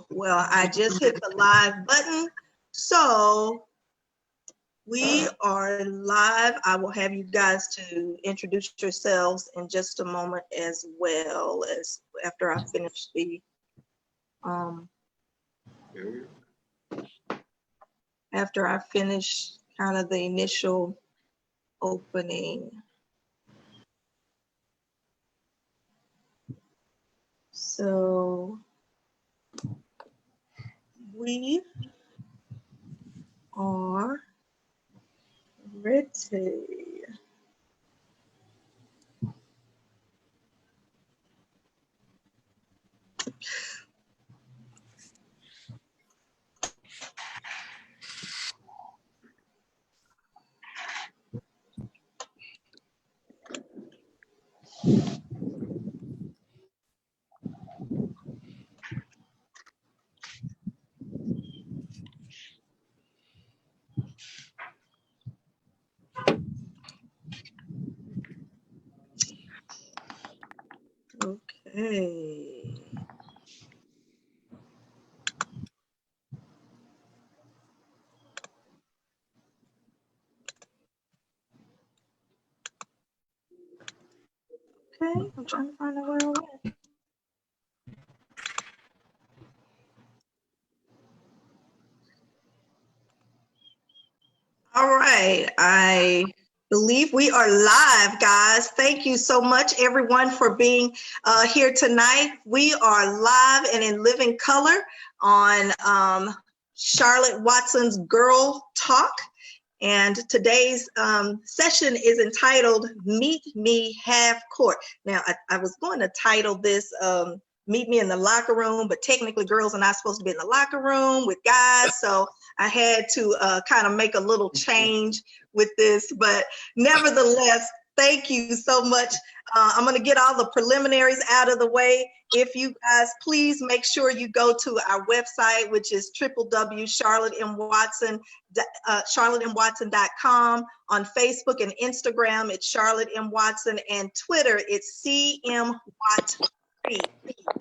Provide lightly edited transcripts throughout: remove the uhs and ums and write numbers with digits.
Well, I just hit the live button. So we are live. I will have you guys to introduce yourselves in just a moment, as well as after I finish the after I finish kind of the initial opening. So we are ready. Okay. Okay, I'm trying to find out where I went. All right, I believe we are live, guys. Thank you so much, everyone, for being here tonight. We are live and in living color on Charlotte Watson's Girl Talk. And today's session is entitled Meet Me Half Court. Now, I was going to title this Meet Me in the Locker Room, but technically girls are not supposed to be in the locker room with guys. So I had to kind of make a little change with this, but nevertheless, thank you so much. I'm going to get all the preliminaries out of the way. If you guys please make sure you go to our website, which is charlottemwatson.com. On Facebook and Instagram, it's Charlotte M. Watson, and Twitter, it's CM Watt.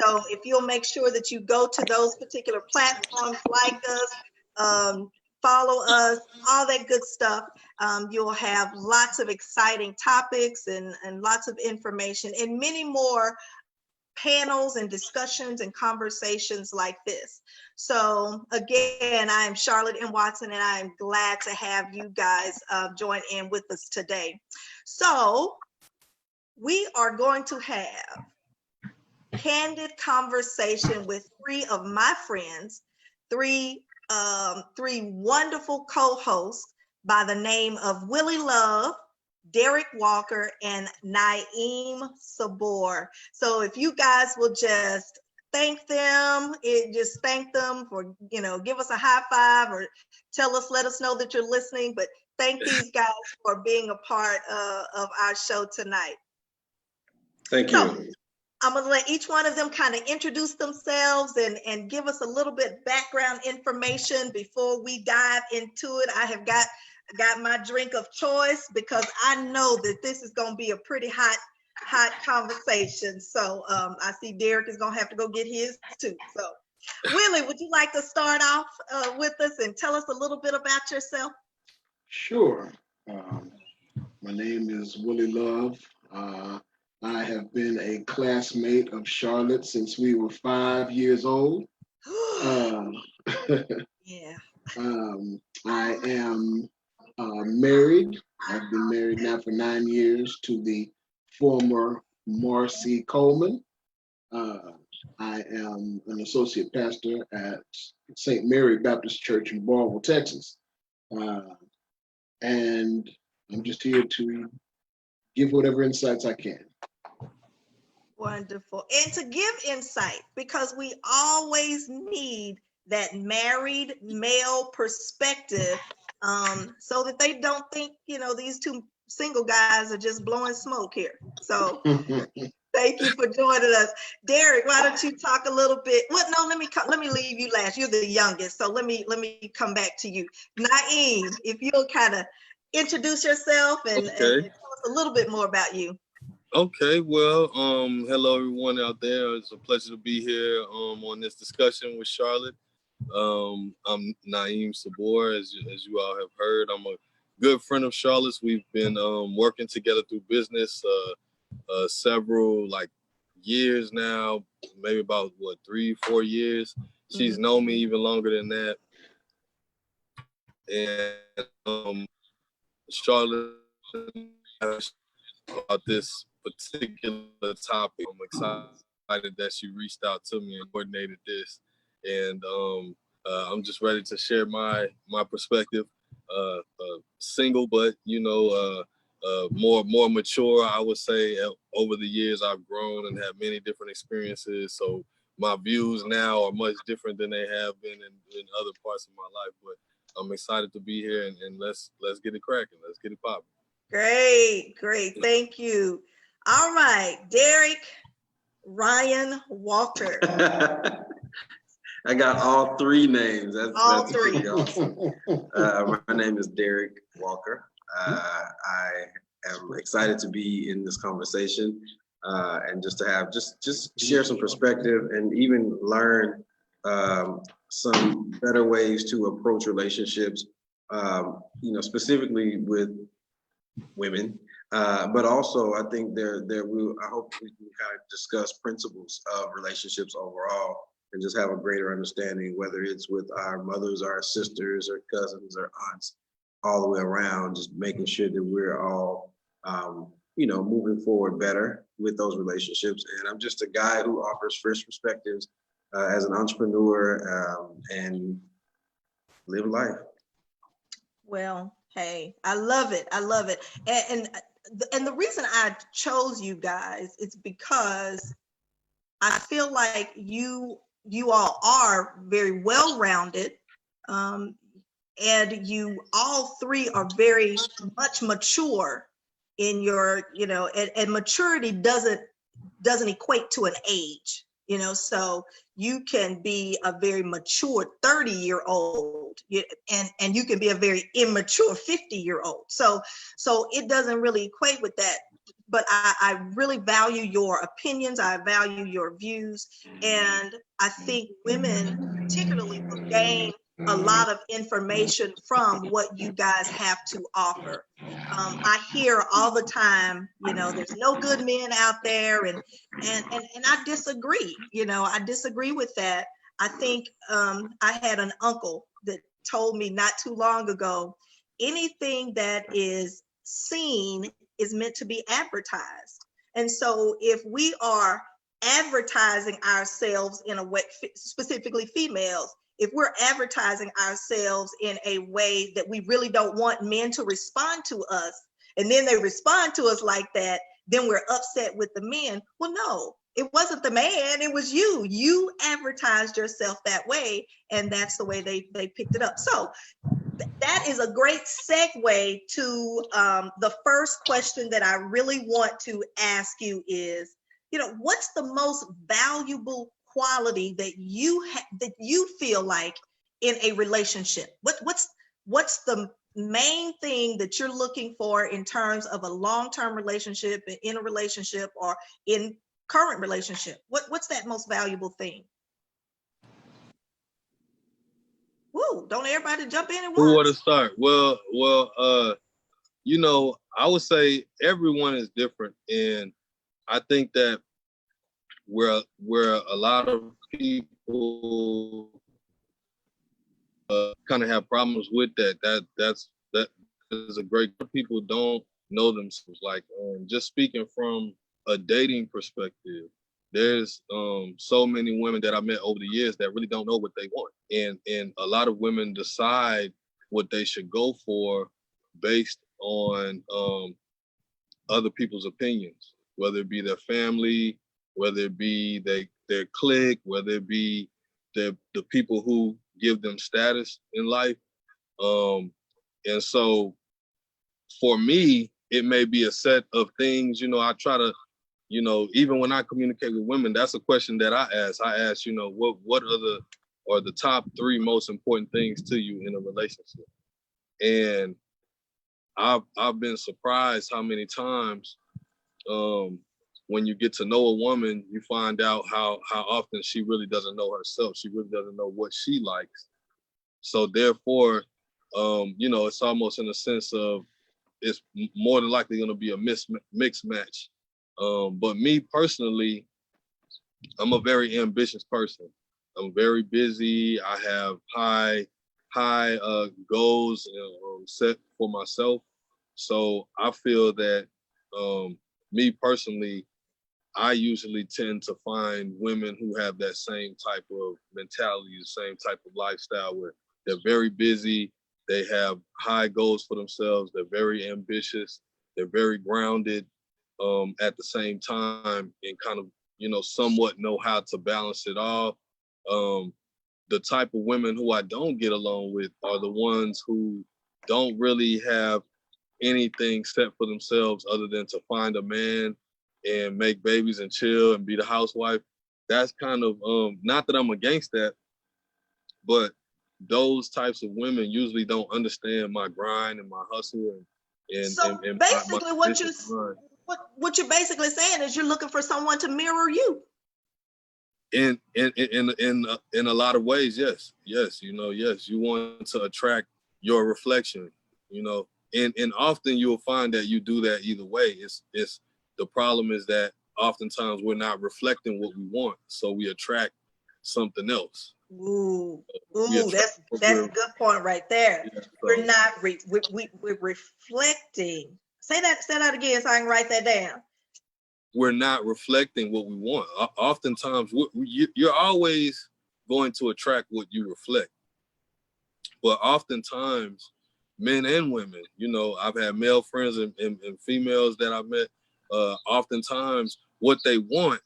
So if you'll make sure that you go to those particular platforms, like us, follow us, all that good stuff, you'll have lots of exciting topics and lots of information and many more panels and discussions and conversations like this. So again, I am Charlotte M. Watson, and I am glad to have you guys join in with us today. So we are going to have candid conversation with three of my friends, three wonderful co-hosts by the name of Willie Love, Derek Walker, and Naeem Sabor. So if you guys will just thank them, just thank them for, give us a high five or let us know that you're listening, but thank these guys for being a part of our show tonight. Thank you. So, I'm going to let each one of them kind of introduce themselves and give us a little bit background information before we dive into it. I have got my drink of choice because I know that this is going to be a pretty hot conversation. So I see Derek is going to have to go get his too. So Willie, would you like to start off with us and tell us a little bit about yourself? Sure. My name is Willie Love. I have been a classmate of Charlotte since we were 5 years old. Yeah. I am married. I've been married now for 9 years to the former Marcy Coleman. I am an associate pastor at St. Mary Baptist Church in Barwell, Texas. And I'm just here to give whatever insights I can. Wonderful. And to give insight, because we always need that married male perspective, so that they don't think, these two single guys are just blowing smoke here. So thank you for joining us. Derek, why don't you talk a little bit? Well, no, let me leave you last. You're the youngest, so let me come back to you. Naeem, if you'll kind of introduce yourself and tell us a little bit more about you. Okay, well, hello everyone out there. It's a pleasure to be here on this discussion with Charlotte. I'm Naeem Sabor, as you all have heard. I'm a good friend of Charlotte's. We've been working together through business several years now, maybe about 3-4 years. She's known me even longer than that. And Charlotte about this particular topic. I'm excited that she reached out to me and coordinated this, and I'm just ready to share my perspective. Single, but more mature. I would say over the years I've grown and have many different experiences. So my views now are much different than they have been in other parts of my life. But I'm excited to be here, and let's get it cracking. Let's get it popping. Great. Thank you. All right, Derek Ryan Walker. I got all three names. That's three. Awesome. My name is Derek Walker. I am excited to be in this conversation and just to have just share some perspective and even learn some better ways to approach relationships. Specifically with women, but also I think I hope we can kind of discuss principles of relationships overall and just have a greater understanding, whether it's with our mothers, our sisters, or cousins, or aunts, all the way around, just making sure that we're all, moving forward better with those relationships. And I'm just a guy who offers fresh perspectives as an entrepreneur and live life. Well, hey, I love it. And the reason I chose you guys is because I feel like you all are very well-rounded, and you all three are very much mature in your, and maturity doesn't equate to an age, so you can be a very mature 30-year-old and you can be a very immature 50-year-old. So it doesn't really equate with that. But I really value your opinions. I value your views. And I think women particularly will gain a lot of information from what you guys have to offer. I hear all the time, there's no good men out there, and I disagree. I disagree with that. I think I had an uncle that told me not too long ago, anything that is seen is meant to be advertised. And so if we are advertising ourselves in a way, specifically females, if we're advertising ourselves in a way that we really don't want men to respond to us, and then they respond to us like that, then we're upset with the men. Well, no, it wasn't the man, it was you. You advertised yourself that way, and that's the way they picked it up. So that is a great segue to the first question that I really want to ask you is, what's the most valuable quality that you feel like in a relationship? What's the main thing that you're looking for in terms of a long-term relationship, in a relationship, or in current relationship? What's that most valuable thing? Woo, don't everybody jump in at once. Who want to start? Well, I would say everyone is different, and I think that where a lot of people kind of have problems with that is a great. People don't know themselves. Like just speaking from a dating perspective, there's so many women that I met over the years that really don't know what they want, and a lot of women decide what they should go for based on other people's opinions, whether it be their family, whether it be their clique, whether it be the people who give them status in life. And so for me, it may be a set of things, I try to, even when I communicate with women, that's a question that I ask. I ask, what are the top 3 most important things to you in a relationship? And I've been surprised how many times when you get to know a woman, you find out how often she really doesn't know herself. She really doesn't know what she likes. So therefore, you know, it's almost in a sense of it's more than likely going to be a mixed match. But me personally, I'm a very ambitious person. I'm very busy. I have high goals set for myself. So I feel that me personally, I usually tend to find women who have that same type of mentality, the same type of lifestyle where they're very busy, they have high goals for themselves, they're very ambitious, they're very grounded at the same time, and kind of, you know, somewhat know how to balance it all. The type of women who I don't get along with are the ones who don't really have anything set for themselves other than to find a man and make babies and chill and be the housewife. That's kind of not that I'm against that, but those types of women usually don't understand my grind and my hustle and So and basically, my business grind. what you're basically saying is you're looking for someone to mirror you. In a lot of ways, yes, you know, yes, you want to attract your reflection, you know, and often you'll find that you do that either way. It's the problem is that oftentimes we're not reflecting what we want, so we attract something else. Ooh, We attract that's a good point right there. yeah, so We're not we're reflecting. Say that again so I can write that down. we're not reflecting what we want. Oftentimes, you're always going to attract what you reflect. But oftentimes, men and women, you know, I've had male friends and females that I've met. Oftentimes, what they want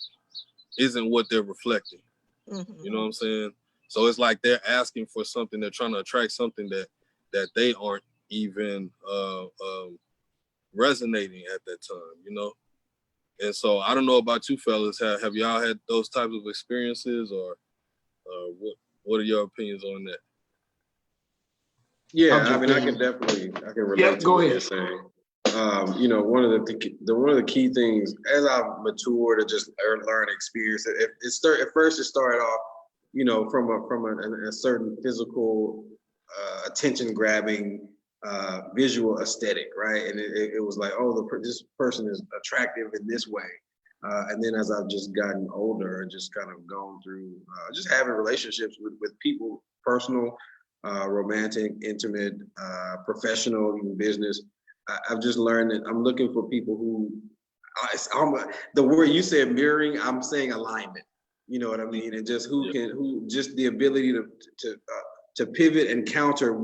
isn't what they're reflecting. Mm-hmm. You know what I'm saying? So it's like they're asking for something. They're trying to attract something that they aren't even resonating at that time. You know. And so I don't know about you fellas. Have y'all had those types of experiences, or what are your opinions on that? Yeah, I'll I jump mean, I in. can relate Yeah, to go what ahead. you're saying. You know, one of the key things as I've matured or just learn experience, at first it started off, you know, from a certain physical attention grabbing visual aesthetic, right? And it was like, oh, this person is attractive in this way. And then as I've just gotten older and just kind of gone through just having relationships with people, personal, romantic, intimate, professional, even business, I've just learned that I'm looking for people who, the word you said mirroring, I'm saying alignment. You know what I mean? And just just the ability to pivot and counter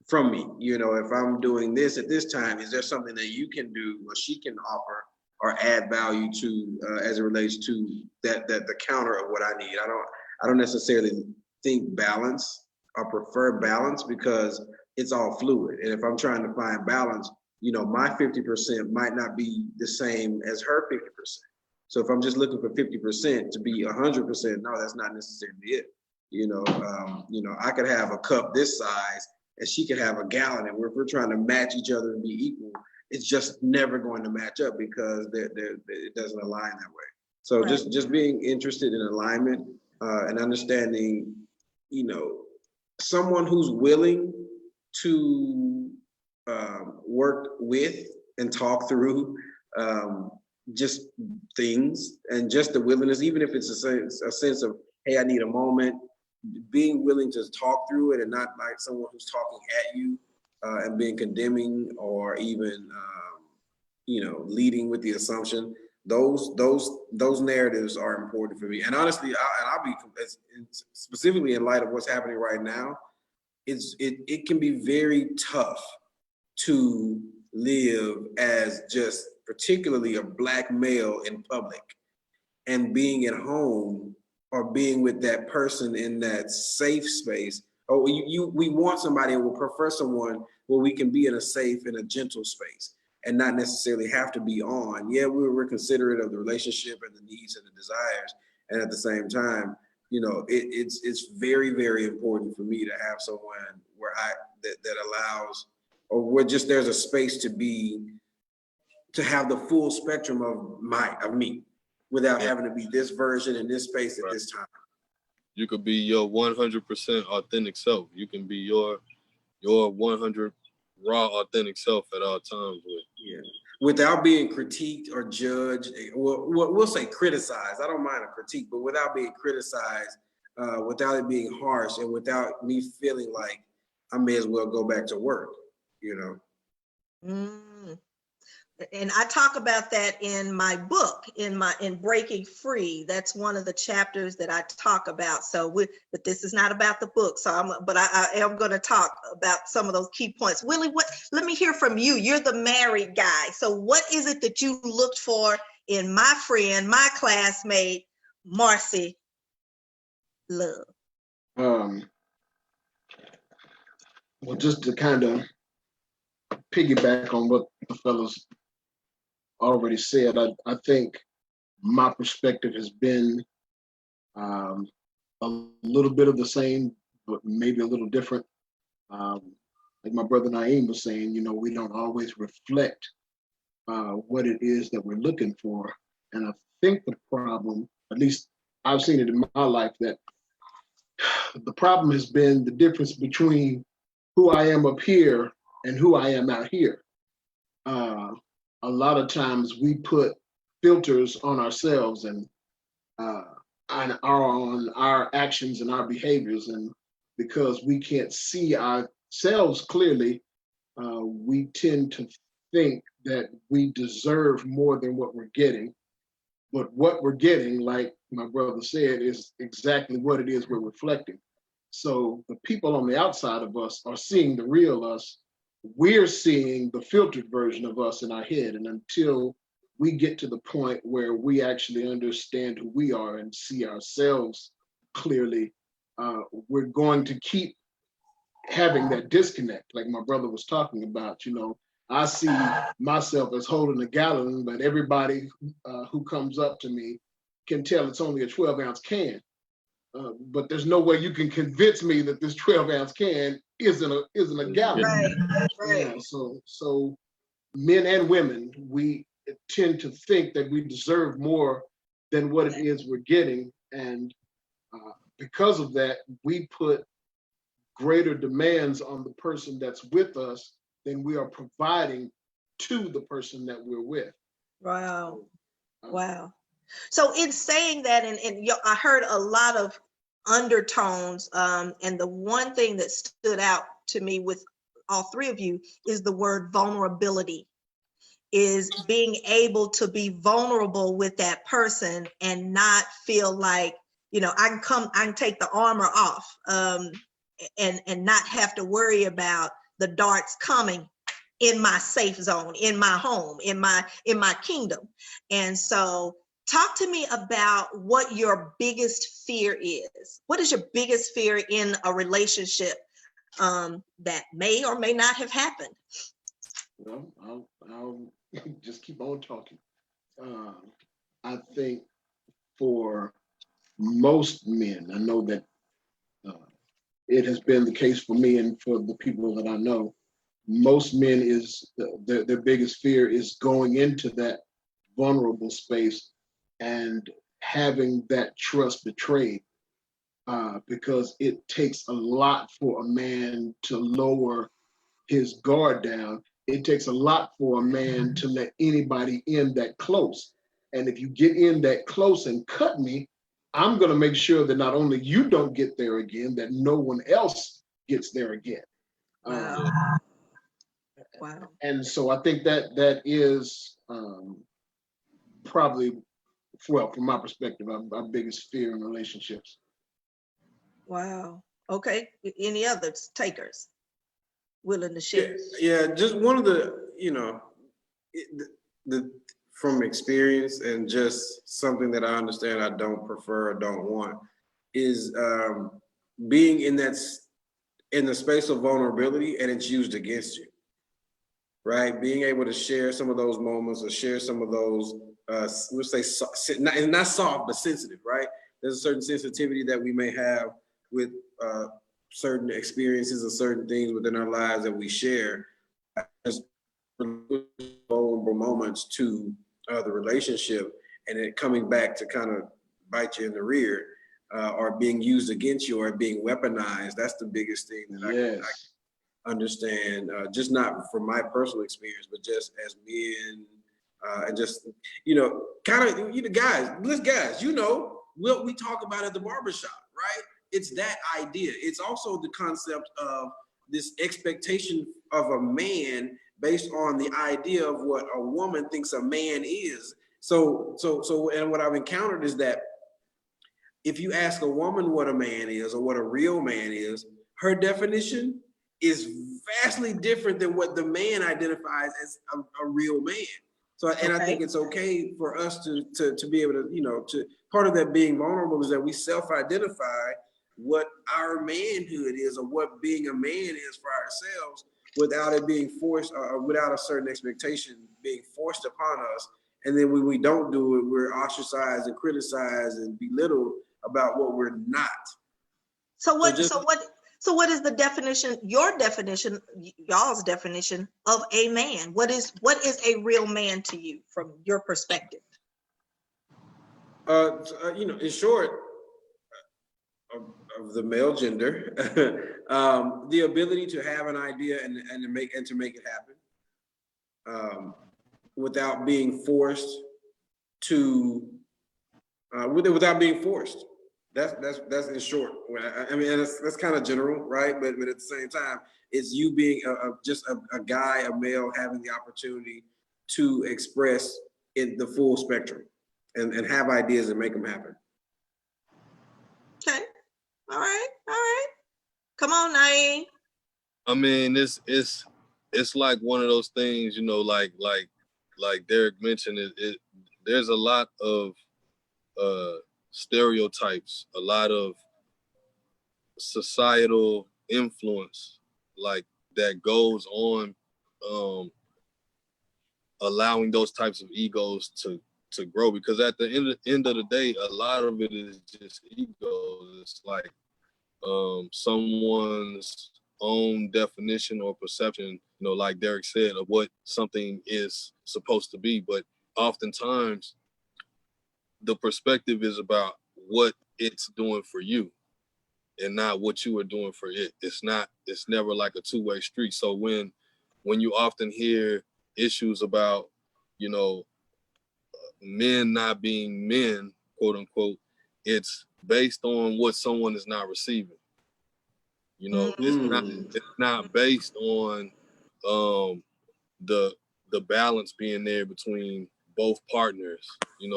from me. You know, if I'm doing this at this time, is there something that you can do or she can offer or add value to as it relates to that the counter of what I need? I don't necessarily think balance or prefer balance because it's all fluid. And if I'm trying to find balance, you know, my 50% might not be the same as her 50%. So if I'm just looking for 50% to be 100%, no, that's not necessarily it. You know, I could have a cup this size and she could have a gallon, and if we're trying to match each other and be equal, it's just never going to match up because it doesn't align that way. So Right. just being interested in alignment and understanding, you know, someone who's willing to work with and talk through just things, and just the willingness, even if it's a sense of, hey, I need a moment, being willing to talk through it and not like someone who's talking at you and being condemning or even, you know, leading with the assumption. Those narratives are important for me. And honestly, I'll be specifically in light of what's happening right now. It can be very tough to live as just particularly a Black male in public and being at home or being with that person in that safe space. Or we want somebody and we'll prefer someone where we can be in a safe and a gentle space and not necessarily have to be on. Yeah, we're considerate of the relationship and the needs and the desires. And at the same time, you know, it's very, very important for me to have someone where that allows, or where just there's a space to to have the full spectrum of me without having to be this version in this space at this time. You could be your 100% authentic self. You can be your 100 raw authentic self at all times Without being critiqued or judged. We'll say criticized. I don't mind a critique, but without being criticized, without it being harsh, and without me feeling like I may as well go back to work, And I talk about that in my book, in Breaking Free. That's one of the chapters that I talk about. So, but this is not about the book. So, I am going to talk about some of those key points. Willie, let me hear from you. You're the married guy. So, what is it that you looked for in my friend, my classmate, Marcy Love? Well, just to kind of piggyback on what the fellas already said, I think my perspective has been a little bit of the same, but maybe a little different. Like my brother Naeem was saying, we don't always reflect what it is that we're looking for. And I think the problem, at least I've seen it in my life, that the problem has been the difference between who I am up here and who I am out here. A lot of times we put filters on ourselves and on our actions and our behaviors, and because we can't see ourselves clearly, we tend to think that we deserve more than what we're getting. But what we're getting, like my brother said, is exactly what it is we're reflecting. So the people on the outside of us are seeing the real us. We're seeing the filtered version of us in our head. And until we get to the point where we actually understand who we are and see ourselves clearly, we're going to keep having that disconnect. Like my brother was talking about, I see myself as holding a gallon, but everybody who comes up to me can tell it's only a 12-ounce can. But there's no way you can convince me that this 12-ounce can isn't a gallon. Right. Yeah, so men and women, we tend to think that we deserve more than what it is we're getting. And because of that, we put greater demands on the person that's with us than we are providing to the person that we're with. Wow. So in saying that, and I heard a lot of undertones, and the one thing that stood out to me with all three of you is the word vulnerability, is being able to be vulnerable with that person and not feel like, I can take the armor off, and not have to worry about the darts coming in my safe zone, in my home, in my kingdom. And so talk to me about what your biggest fear is. What is your biggest fear in a relationship that may or may not have happened? Well, I'll just keep on talking. I think for most men, I know that it has been the case for me and for the people that I know, most men is their biggest fear is going into that vulnerable space and having that trust betrayed, because it takes a lot for a man to lower his guard down. It takes a lot for a man to let anybody in that close. And if you get in that close and cut me, I'm going to make sure that not only you don't get there again, that no one else gets there again. Wow. And so I think that is probably, well, from my perspective, our biggest fear in relationships. Wow. Okay. Any other takers willing to share? Yeah, just one of the, from experience and just something that I understand I don't prefer or don't want is being in the space of vulnerability and it's used against you, right? Being able to share some of those moments or share some of those, let's say, not soft, but sensitive, right? There's a certain sensitivity that we may have with certain experiences or certain things within our lives that we share. vulnerable moments to the relationship, and it coming back to kind of bite you in the rear, or being used against you or being weaponized. That's the biggest thing that I understand, just not from my personal experience, but just as men, and just, kind of, guys, what we talk about at the barbershop, right? It's that idea. It's also the concept of this expectation of a man based on the idea of what a woman thinks a man is. So, and what I've encountered is that if you ask a woman what a man is or what a real man is, her definition is vastly different than what the man identifies as a real man. So, and I think it's okay for us to be able to, part of that being vulnerable is that we self-identify what our manhood is or what being a man is for ourselves without it being forced or without a certain expectation being forced upon us. And then when we don't do it, we're ostracized and criticized and belittled about what we're not. So what is the definition, your definition, y'all's definition of a man? What is a real man to you from your perspective? In short, of the male gender, the ability to have an idea and to make it happen, without being forced to, without being forced. That's in short. I mean, that's kind of general, right? But at the same time, it's you being just a guy, a male, having the opportunity to express in the full spectrum and have ideas and make them happen. Okay. All right. Come on, Naeem. I mean, it's like one of those things, like Derek mentioned, there's a lot of stereotypes, a lot of societal influence like that goes on, allowing those types of egos to grow, because at the end of the day, a lot of it is just ego. It's like someone's own definition or perception, like Derek said, of what something is supposed to be. But oftentimes the perspective is about what it's doing for you and not what you are doing for it. It's never like a two-way street. So when you often hear issues about, men not being men, quote unquote, it's based on what someone is not receiving. It's not based on the balance being there between both partners,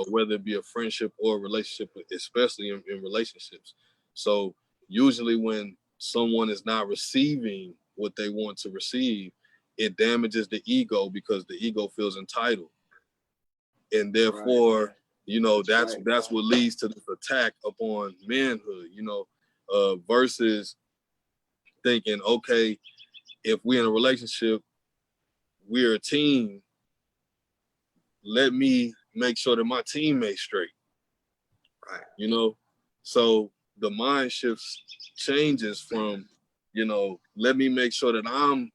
whether it be a friendship or a relationship, especially in relationships. So usually when someone is not receiving what they want to receive, it damages the ego because the ego feels entitled. And therefore, that's what leads to this attack upon manhood, versus thinking, okay, if we're in a relationship, we're a team, let me make sure that my teammate's straight. Right. So the mind shifts changes from, let me make sure that I'm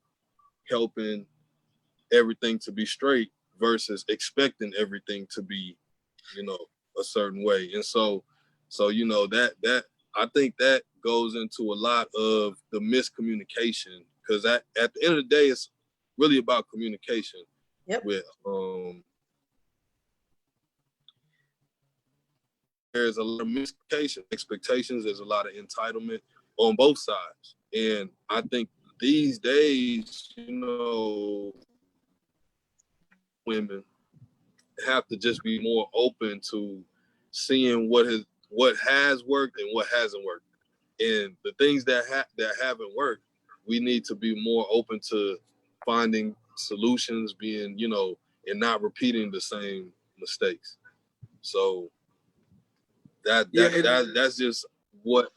helping everything to be straight versus expecting everything to be, a certain way. And so that I think that goes into a lot of the miscommunication, because at the end of the day, it's really about communication. Yep. With there's a lot of miscommunication, expectations, there's a lot of entitlement on both sides. And I think these days, women have to just be more open to seeing what has worked and what hasn't worked. And the things that haven't worked, we need to be more open to finding solutions, being, and not repeating the same mistakes. So that's just what,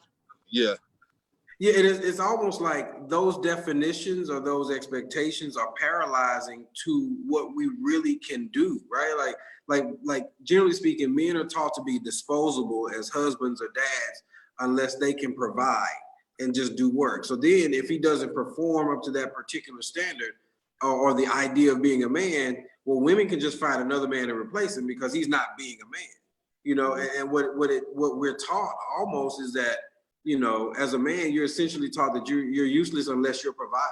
yeah. Yeah, it is. It's almost like those definitions or those expectations are paralyzing to what we really can do, right? Like generally speaking, men are taught to be disposable as husbands or dads unless they can provide and just do work. So then if he doesn't perform up to that particular standard or the idea of being a man, well, women can just find another man to replace him because he's not being a man. You know, and what we're taught almost is that, you know, as a man, you're essentially taught that you're useless unless you're a provider.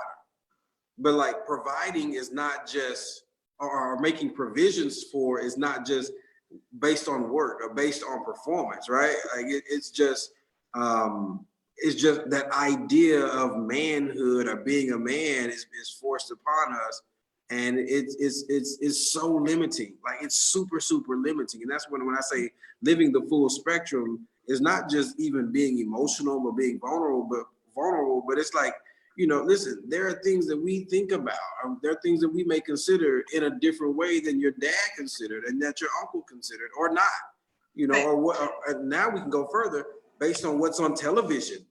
But like providing is not just, or making provisions for is not just based on work or based on performance, right? Like it's just that idea of manhood or being a man is forced upon us, and it's so limiting. Like it's super limiting, and that's when I say living the full spectrum is not just even being emotional or being vulnerable, but it's like, you know, listen, there are things that we think about, there are things that we may consider in a different way than your dad considered and that your uncle considered or not, you know, or what, now we can go further based on what's on television,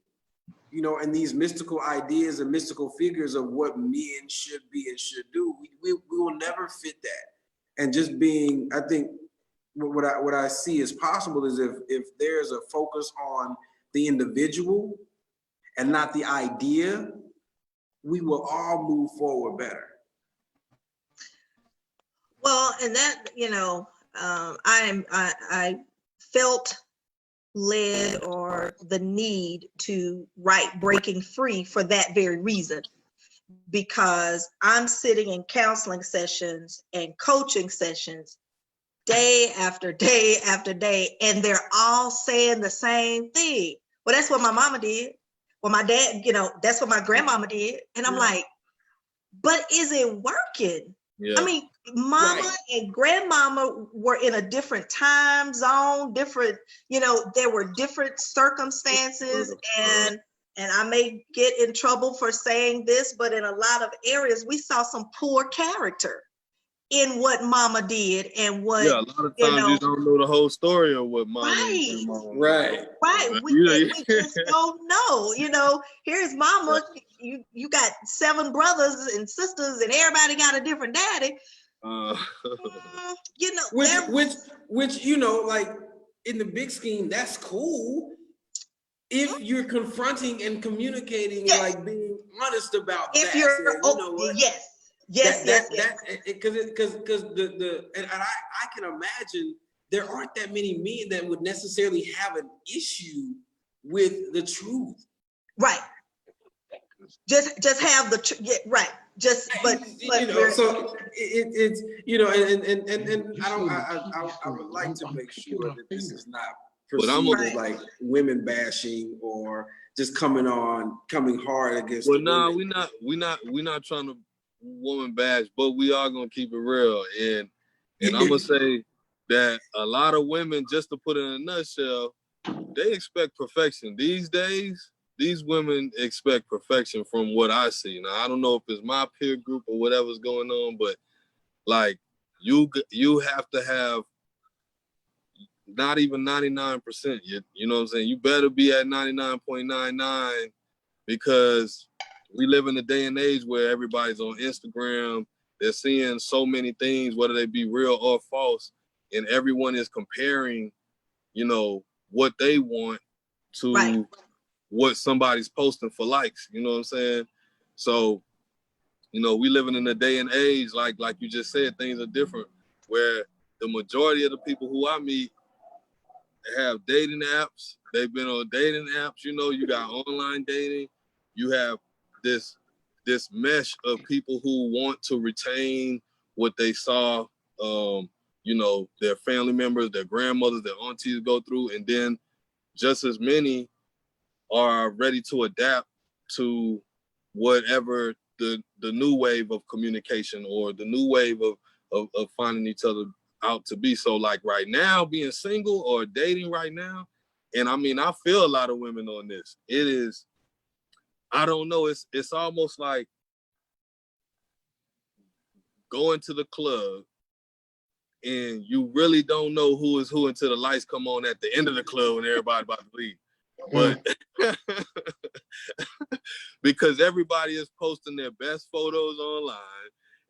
you know, and these mystical ideas and mystical figures of what men should be and should do. We will never fit that. And just being, I think what I see as possible is if there's a focus on the individual and not the idea, we will all move forward better. Well, and that, you know, I felt led or the need to write Breaking Free for that very reason, because I'm sitting in counseling sessions and coaching sessions day after day after day, and they're all saying the same thing. Well, that's what my mama did. Well, my dad, you know, that's what my grandmama did. And I'm like, but is it working? Yeah. I mean, mama and grandmama were in a different time zone, different, you know, there were different circumstances, and I may get in trouble for saying this, but in a lot of areas, we saw some poor character in what mama did and what, a lot of times you don't know the whole story of what mama right. Right. We just don't know, you know, here's mama, you got 7 brothers and sisters and everybody got a different daddy. You know, which, you know, like in the big scheme, that's cool. If you're confronting and communicating and like being honest about if that. you're, saying, you know what? Yes. Because and I can imagine there aren't that many men that would necessarily have an issue with the truth. Right. Just have the right. Just but you know, so it's you know, and I would like to make sure that this is not perceived as like women bashing or just coming hard against. Well, no, we're not trying to woman bash, but we are gonna keep it real, and I'm gonna say that a lot of women, just to put it in a nutshell, they expect perfection these days. These women expect perfection from what I see. Now, I don't know if it's my peer group or whatever's going on, but like you have to have not even 99%. You know what I'm saying? You better be at 99.99, because we live in a day and age where everybody's on Instagram. They're seeing so many things, whether they be real or false, and everyone is comparing, you know, what they want to what somebody's posting for likes. You know what I'm saying? So, you know, we living in a day and age, like you just said, things are different, where the majority of the people who I meet have dating apps. They've been on dating apps. You know, you got online dating. You have this mesh of people who want to retain what they saw, you know, their family members, their grandmothers, their aunties go through, and then just as many are ready to adapt to whatever the new wave of communication or the new wave of finding each other out to be. So like right now, being single or dating right now, and I mean, I feel a lot of women on this. It is, I don't know, it's almost like going to the club and you really don't know who is who until the lights come on at the end of the club and everybody about to leave. But because everybody is posting their best photos online,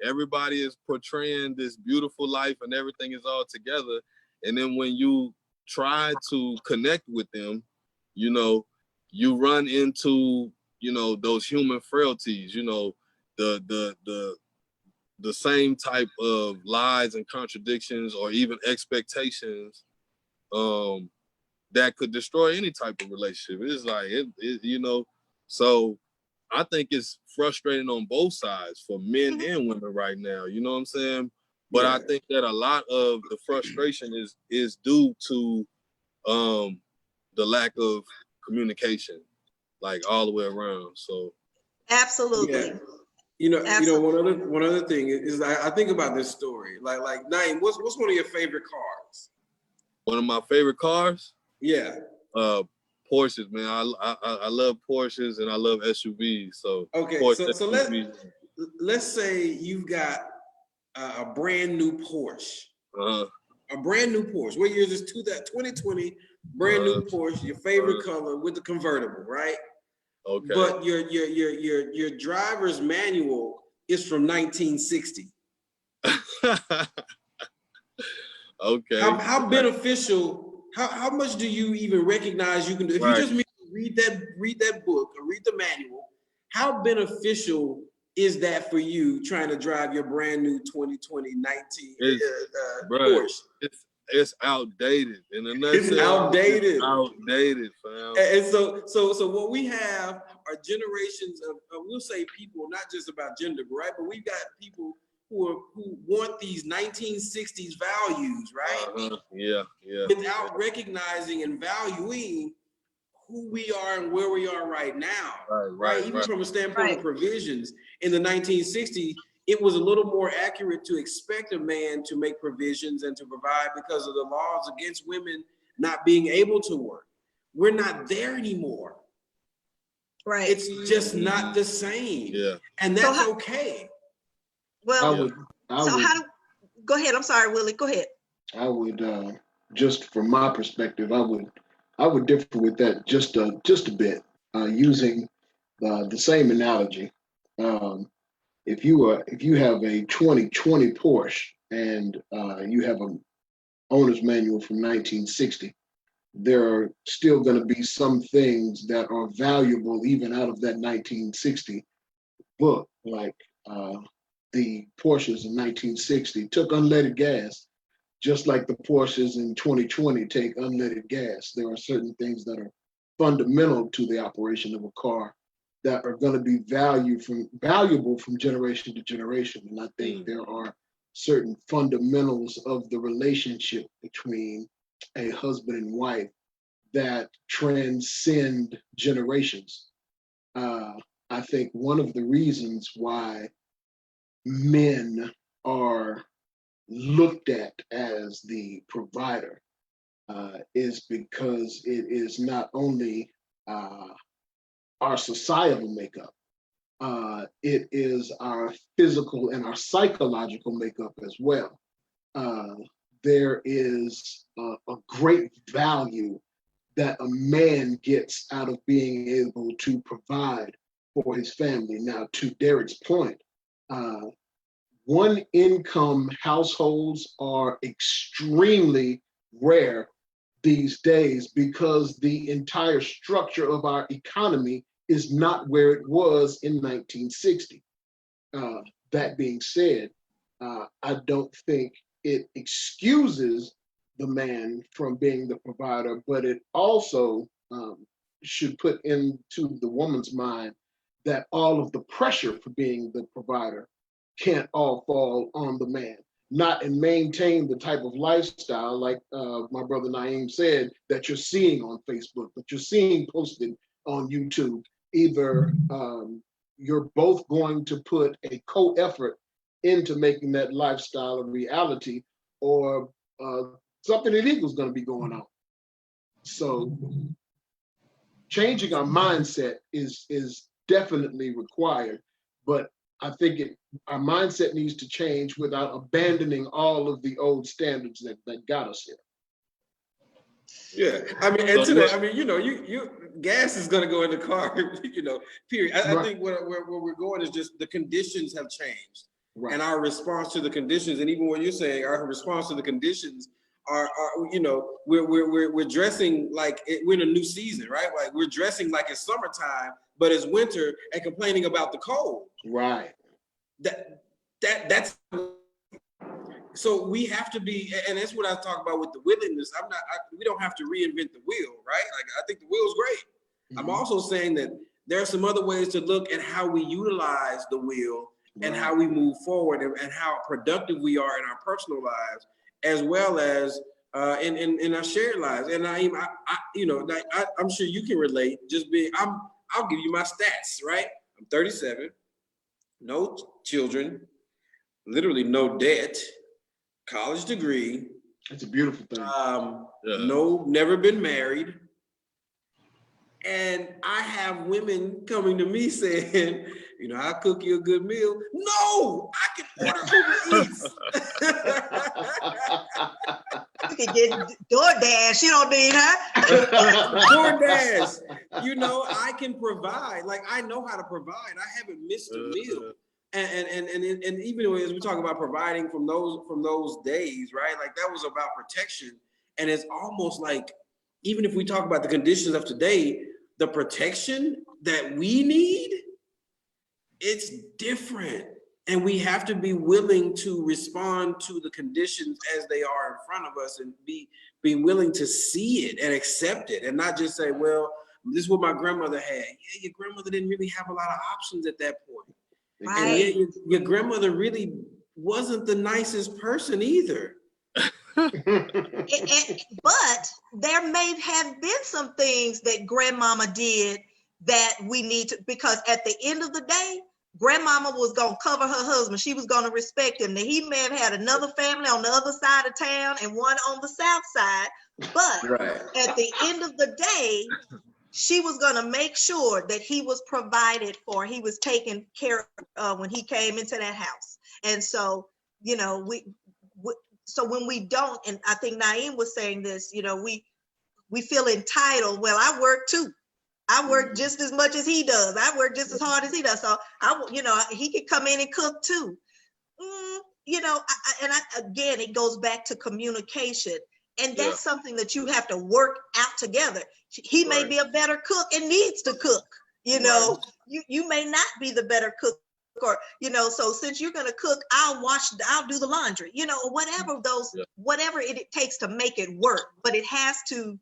everybody is portraying this beautiful life and everything is all together. And then when you try to connect with them, you know, you run into, you know, those human frailties, you know, the the same type of lies and contradictions or even expectations that could destroy any type of relationship. It's like, you know, so I think it's frustrating on both sides for men and women right now. You know what I'm saying? But Yeah. I think that a lot of the frustration is due to the lack of communication, like all the way around. So Absolutely. Yeah. You know, one other thing is I think about this story. Like Naeem, what's one of your favorite cars? one of my favorite cars, Yeah. Porsches, man. I love Porsches and I love SUVs. So Okay, Porsche so SUV. let's say you've got a brand new Porsche. A brand new Porsche. What year is this? 2020, brand new Porsche, your favorite color with the convertible, right? Okay. But your driver's manual is from 1960. Okay. How beneficial? How much do you even recognize you can do? If you just read that book or read the manual, how beneficial is that for you trying to drive your brand new 2020 Porsche? It's outdated. In a nutshell, It's outdated. It's outdated, fam. And so what we have are generations of we'll say people, not just about gender, right? But we've got people who want these 1960s values, right? Yeah. Without recognizing and valuing who we are and where we are right now, right? Even from a standpoint of provisions in the 1960s, it was a little more accurate to expect a man to make provisions and to provide because of the laws against women not being able to work. We're not there anymore. Right. It's just not the same. Yeah. And that's okay. Well, go ahead. I'm sorry, Willie. Go ahead. I would just from my perspective, I would differ with that just a bit, using the same analogy. If you have a 2020 Porsche and you have an owner's manual from 1960, there are still going to be some things that are valuable even out of that 1960 book, like the Porsches in 1960 took unleaded gas, just like the Porsches in 2020 take unleaded gas. There are certain things that are fundamental to the operation of a car that are going to be valuable from generation to generation. And I think there are certain fundamentals of the relationship between a husband and wife that transcend generations. I think one of the reasons why men are looked at as the provider is because it is not only our societal makeup, it is our physical and our psychological makeup as well. There is a great value that a man gets out of being able to provide for his family. Now, to Derek's point, one income households are extremely rare these days because the entire structure of our economy is not where it was in 1960. That being said, I don't think it excuses the man from being the provider, but it also should put into the woman's mind that all of the pressure for being the provider can't all fall on the man. Not and maintain the type of lifestyle, like my brother Naeem said, that you're seeing on Facebook, that you're seeing posted on YouTube. Either you're both going to put a co-effort into making that lifestyle a reality, or something illegal is going to be going on. So changing our mindset is definitely required, but I think our mindset needs to change without abandoning all of the old standards that got us here. Yeah, I mean, and today, I mean, you know, you gas is going to go in the car, you know, period. I think where we're going is just the conditions have changed, and our response to the conditions, and even what you're saying, our response to the conditions are you know, we're dressing like we're in a new season, right? Like we're dressing like it's summertime, but it's winter, and complaining about the cold. Right. that's so we have to be, and that's what I talk about with the willingness. We don't have to reinvent the wheel, right? Like, I think the wheel's great. Mm-hmm. I'm also saying that there are some other ways to look at how we utilize the wheel and how we move forward and how productive we are in our personal lives, as well as in our shared lives. And I'm sure you can relate. I'll give you my stats, right? I'm 37, no children, literally no debt, college degree. That's a beautiful thing. No, never been married. And I have women coming to me saying, I'll cook you a good meal. No, I can order Uber Eats. You can get DoorDash. You don't need her. DoorDash. I can provide. Like, I know how to provide. I haven't missed a meal. And even as we talk about providing from those days, right? Like, that was about protection. And it's almost like, even if we talk about the conditions of today, the protection that we need, it's different. And we have to be willing to respond to the conditions as they are in front of us, and be willing to see it and accept it, and not just say, well, this is what my grandmother had. Yeah, your grandmother didn't really have a lot of options at that point. Right. And yet your grandmother really wasn't the nicest person either. But there may have been some things that grandmama did that we need to, because at the end of the day, grandmama was going to cover her husband. She was going to respect him. Now, he may have had another family on the other side of town and one on the south side, but at the end of the day, she was going to make sure that he was provided for. He was taken care of when he came into that house. And so, so when we don't, and I think Naeem was saying this, we feel entitled. Well, I work too. I work just as much as he does. I work just as hard as he does. So he could come in and cook too. Again, it goes back to communication. And that's something that you have to work out together. He may be a better cook and needs to cook. You may not be the better cook, or so since you're gonna cook, I'll do the laundry. Whatever it takes to make it work. But it has to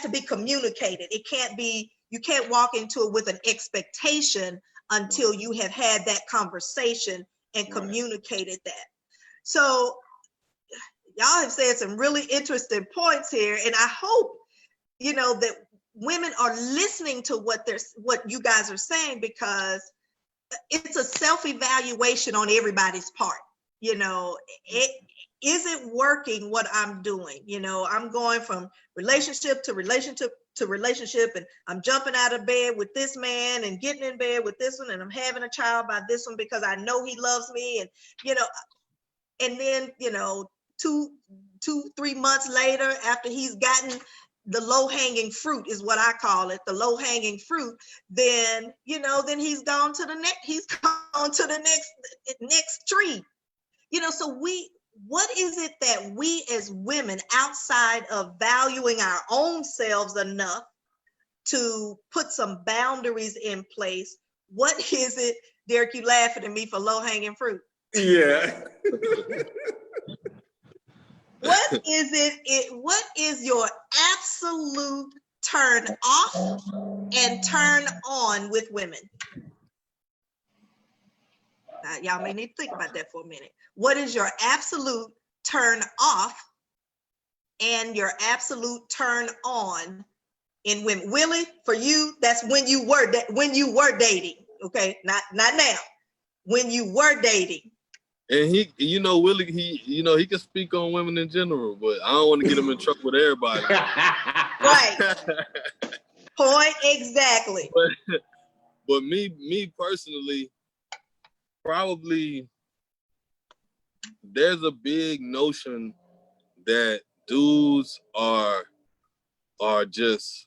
be communicated. You can't walk into it with an expectation until you have had that conversation and communicated that. So y'all have said some really interesting points here, and I hope that women are listening to what you guys are saying, because it's a self-evaluation on everybody's part. Is it working what I'm doing? I'm going from relationship to relationship to relationship, and I'm jumping out of bed with this man and getting in bed with this one, and I'm having a child by this one because I know he loves me, and then 2-3 months later, after he's gotten the low-hanging fruit, is what I call it, the low-hanging fruit, then he's gone to the next tree. So what is it that we as women, outside of valuing our own selves enough to put some boundaries in place, what is it, Derek, you laughing at me for low-hanging fruit? Yeah. What is your absolute turn off and turn on with women? Y'all may need to think about that for a minute. What is your absolute turn off and your absolute turn on in women? Willie, for you, that's when you were dating. Okay, not now. When you were dating. And Willie, he can speak on women in general, but I don't want to get him in trouble with everybody. Right. Point exactly. But me personally, probably there's a big notion that dudes are just,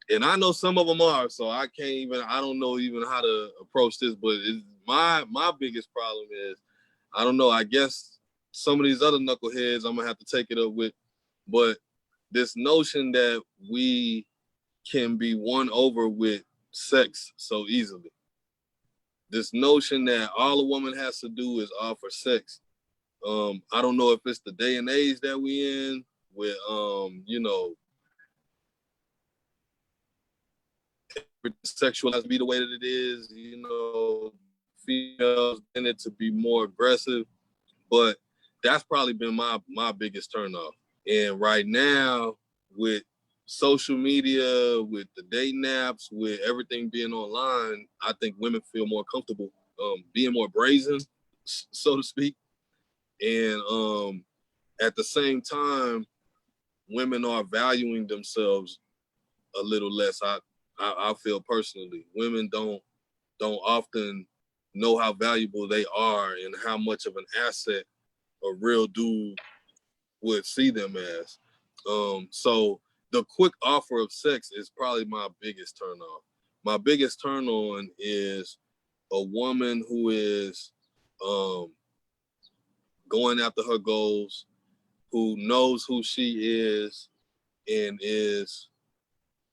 and I know some of them are, so I don't know even how to approach this, but my biggest problem is, I don't know, I guess some of these other knuckleheads I'm gonna have to take it up with, but this notion that we can be won over with sex so easily. this notion that all a woman has to do is offer sex. I don't know if it's the day and age that we in with, you know, sexual has to be the way that it is, you know, females in it to be more aggressive, but that's probably been my biggest turnoff. And right now, with social media, with the dating apps, with everything being online, I think women feel more comfortable being more brazen, so to speak. And at the same time, women are valuing themselves a little less. I feel personally, women don't often know how valuable they are and how much of an asset a real dude would see them as. So the quick offer of sex is probably my biggest turn off. My biggest turn on is a woman who is going after her goals, who knows who she is and is,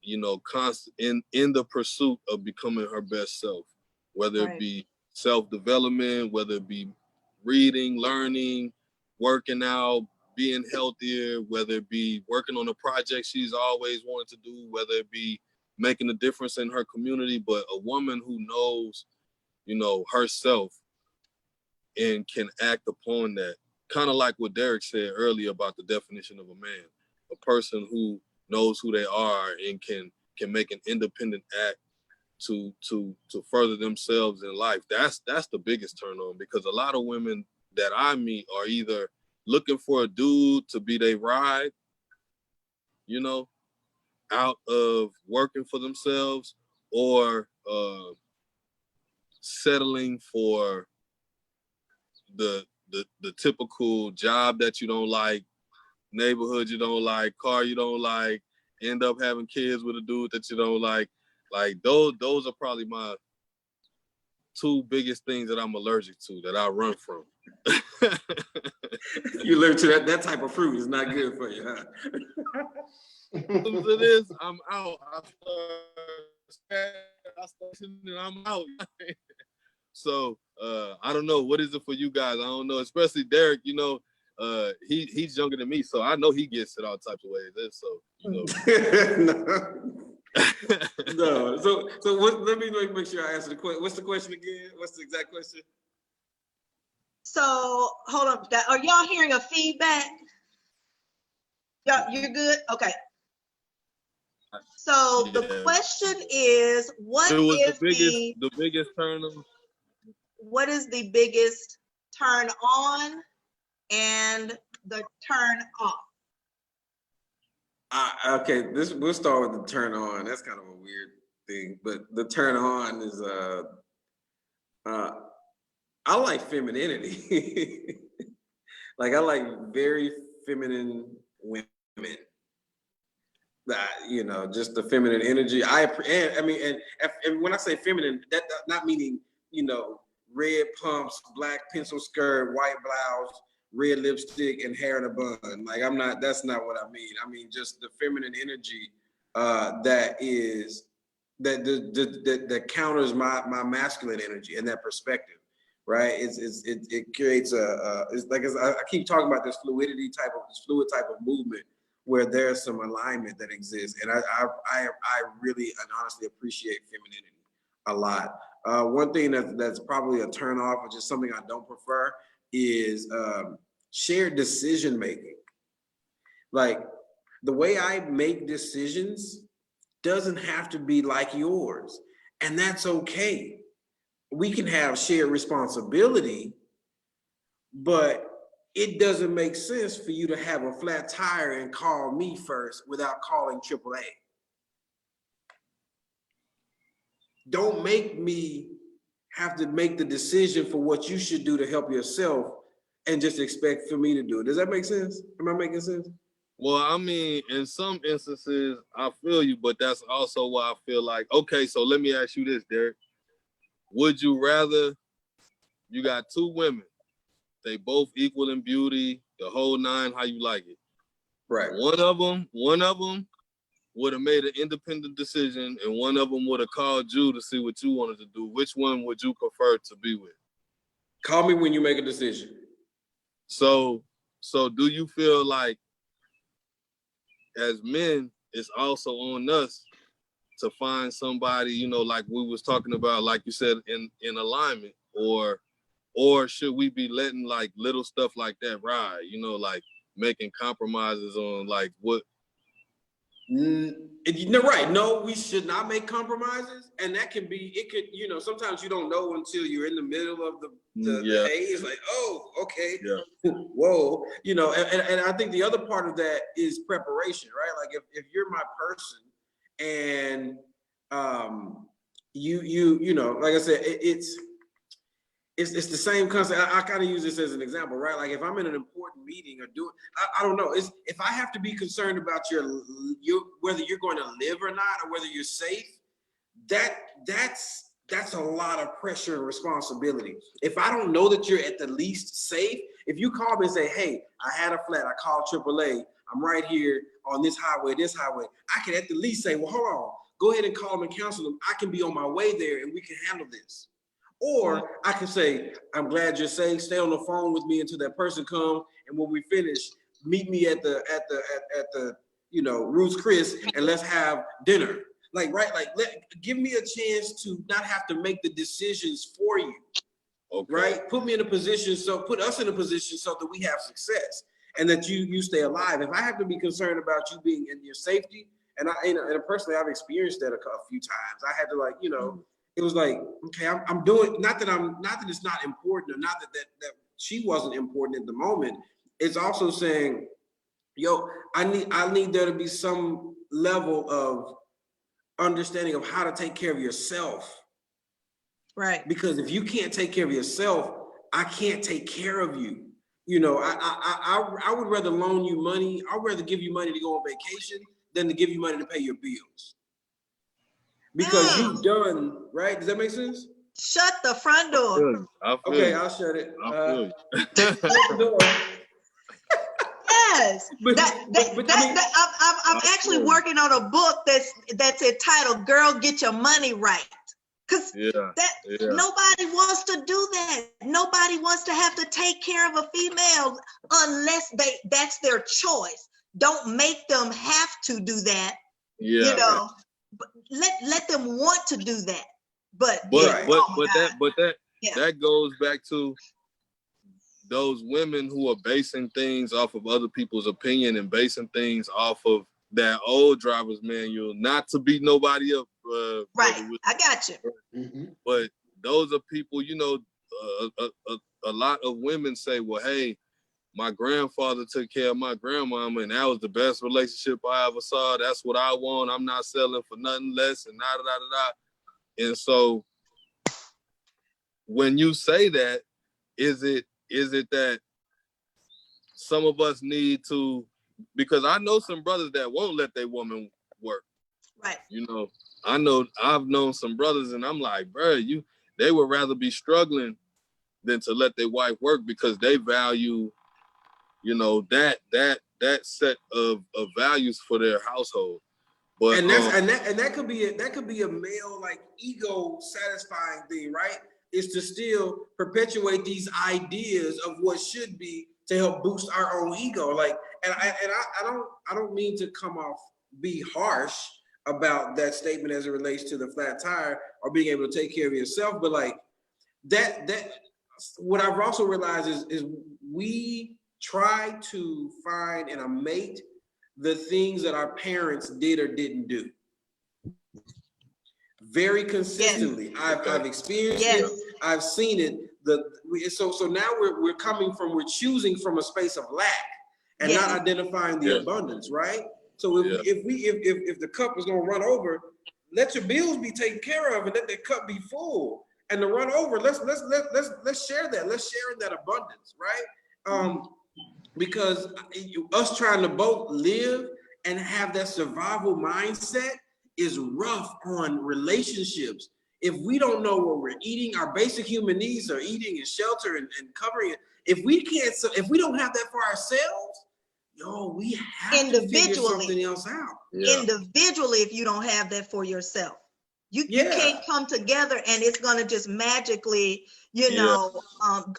you know, constant in the pursuit of becoming her best self, whether it be self-development, whether it be reading, learning, working out, being healthier, whether it be working on a project she's always wanted to do, whether it be making a difference in her community, but a woman who knows, you know, herself and can act upon that. Kind of like what Derek said earlier about the definition of a man, a person who knows who they are and can make an independent act to further themselves in life. That's the biggest turn on, because a lot of women that I meet are either looking for a dude to be their ride, you know, out of working for themselves, or settling for the typical job that you don't like, neighborhood you don't like, car you don't like, end up having kids with a dude that you don't like. Like those are probably my two biggest things that I'm allergic to, that I run from. You allergic to that type of fruit is not good for you, huh? It is, I'm out. I start and I'm out. So I don't know, what is it for you guys? I don't know, especially Derek. You know, he's younger than me, so I know he gets it all types of ways. So you know. No. So what, let me make sure I answer the question. What's the question again? What's the exact question? So hold on, are y'all hearing a feedback? You're good? Okay. So the question is, what is the biggest turn on? What is the biggest turn on and the turn off? Okay, we'll start with the turn on. That's kind of a weird thing, but the turn on is I like femininity. Like, I like very feminine women. You know, just the feminine energy. I mean, and when I say feminine, that not meaning, you know, red pumps, black pencil skirt, white blouse, red lipstick, and hair in a bun. Like, I'm not. That's not what I mean. I mean just the feminine energy that counters my masculine energy and that perspective, right? It creates it's like, I keep talking about this fluid type of movement, where there's some alignment that exists, and I really and honestly appreciate femininity a lot. One thing that's probably a turn off, or just something I don't prefer, is shared decision making. Like, the way I make decisions doesn't have to be like yours, and that's okay. We can have shared responsibility, but it doesn't make sense for you to have a flat tire and call me first without calling AAA. Don't make me have to make the decision for what you should do to help yourself and just expect for me to do it. Does that make sense? Am I making sense? Well, I mean, in some instances, I feel you, but that's also why I feel like, okay, so let me ask you this, Derek. Would you rather, you got two women, they both equal in beauty, the whole nine, how you like it. Right. One of them would have made an independent decision and one of them would have called you to see what you wanted to do, which one would you prefer to be with? Call me when you make a decision. So do you feel like as men, it's also on us to find somebody, you know, like we was talking about, like you said, in alignment, or should we be letting like little stuff like that ride, you know, like making compromises on like what? You're right. No, we should not make compromises, and that can be. It could, you know, sometimes you don't know until you're in the middle of the haze. Like, oh, okay, whoa, you know. And I think the other part of that is preparation, right? Like if you're my person, and you know, like I said, it's the same concept. I kind of use this as an example, right? Like if I'm in an important meeting or I don't know. If I have to be concerned about your whether you're going to live or not, or whether you're safe, that's a lot of pressure and responsibility. If I don't know that you're at the least safe, if you call me and say, hey, I had a flat, I called AAA, I'm right here on this highway, I can at the least say, well, hold on, go ahead and call them and counsel them. I can be on my way there and we can handle this. Or I can say, I'm glad you're safe. Stay on the phone with me until that person comes, and when we finish, meet me at the you know, Ruth's Chris, and let's have dinner. Like, right? Like, give me a chance to not have to make the decisions for you. Okay. Right? Put us in a position so that we have success and that you stay alive. If I have to be concerned about you being in your safety, and personally, I've experienced that a few times. I had to, like, you know. It was like, okay, I'm doing, not that it's not important, or not that she wasn't important at the moment. It's also saying, yo, I need there to be some level of understanding of how to take care of yourself. Right. Because if you can't take care of yourself, I can't take care of you. You know, I would rather loan you money. I'd rather give you money to go on vacation than to give you money to pay your bills. Because you've done, right? Does that make sense? Shut the front door. Okay, I'll shut it. Yes. I'm actually working on a book that's entitled "Girl, Get Your Money Right." Because nobody wants to do that. Nobody wants to have to take care of a female unless that's their choice. Don't make them have to do that. Yeah. You know. Let them want to do that, but that goes back to those women who are basing things off of other people's opinion and basing things off of that old driver's manual, not to beat nobody up. Right, I got you. Mm-hmm. But those are people, you know, a lot of women say, well, hey, my grandfather took care of my grandmama, and that was the best relationship I ever saw. That's what I want. I'm not selling for nothing less, and da. And so, when you say that, is it that some of us need to? Because I know some brothers that won't let their woman work. Right. You know, I've known some brothers, and I'm like, bro, they would rather be struggling than to let their wife work because they value, you know, that set of values for their household. But that could be a male, like, ego satisfying thing, right? Is to still perpetuate these ideas of what should be to help boost our own ego. Like, and I don't mean to be harsh about that statement as it relates to the flat tire or being able to take care of yourself, but like that what I've also realized is we try to find in a mate the things that our parents did or didn't do. Very consistently. Yes. I've experienced it. I've seen it. So now we're choosing from a space of lack and not identifying the abundance, right? So if the cup is gonna run over, let your bills be taken care of and let the cup be full. And to run over, let's share that. Let's share in that abundance, right? Because us trying to both live and have that survival mindset is rough on relationships. If we don't know what we're eating, our basic human needs are eating and shelter and covering it. If we don't have that for ourselves, yo, we have to figure Individually. something else out. Yeah. Individually, if you don't have that for yourself. You Yeah. can't come together and it's going to just magically, you Yeah. know,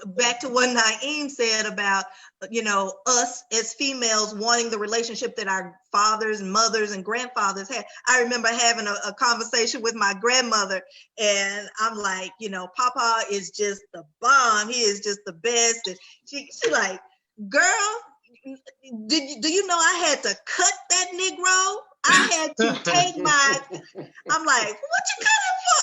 back to what Naeem said about, you know, us as females wanting the relationship that our fathers, mothers, and grandfathers had. I remember having a conversation with my grandmother, and I'm like, you know, Papa is just the bomb. He is just the best. And she like, girl, do you know I had to cut that Negro? I had to take my, I'm like, what you cutting for?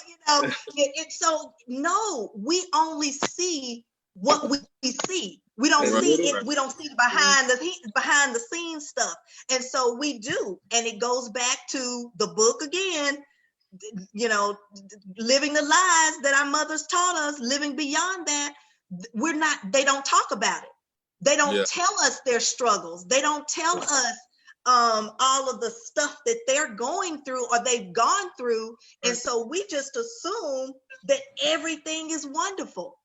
You know, so no, we only see what we see. We don't Right. see it. We don't see behind the scenes stuff. And so we do. And it goes back to the book again, you know, living the lies that our mothers taught us, living beyond that. They don't talk about it. They don't tell us their struggles. They don't tell us all of the stuff that they're going through or they've gone through. And so we just assume that everything is wonderful.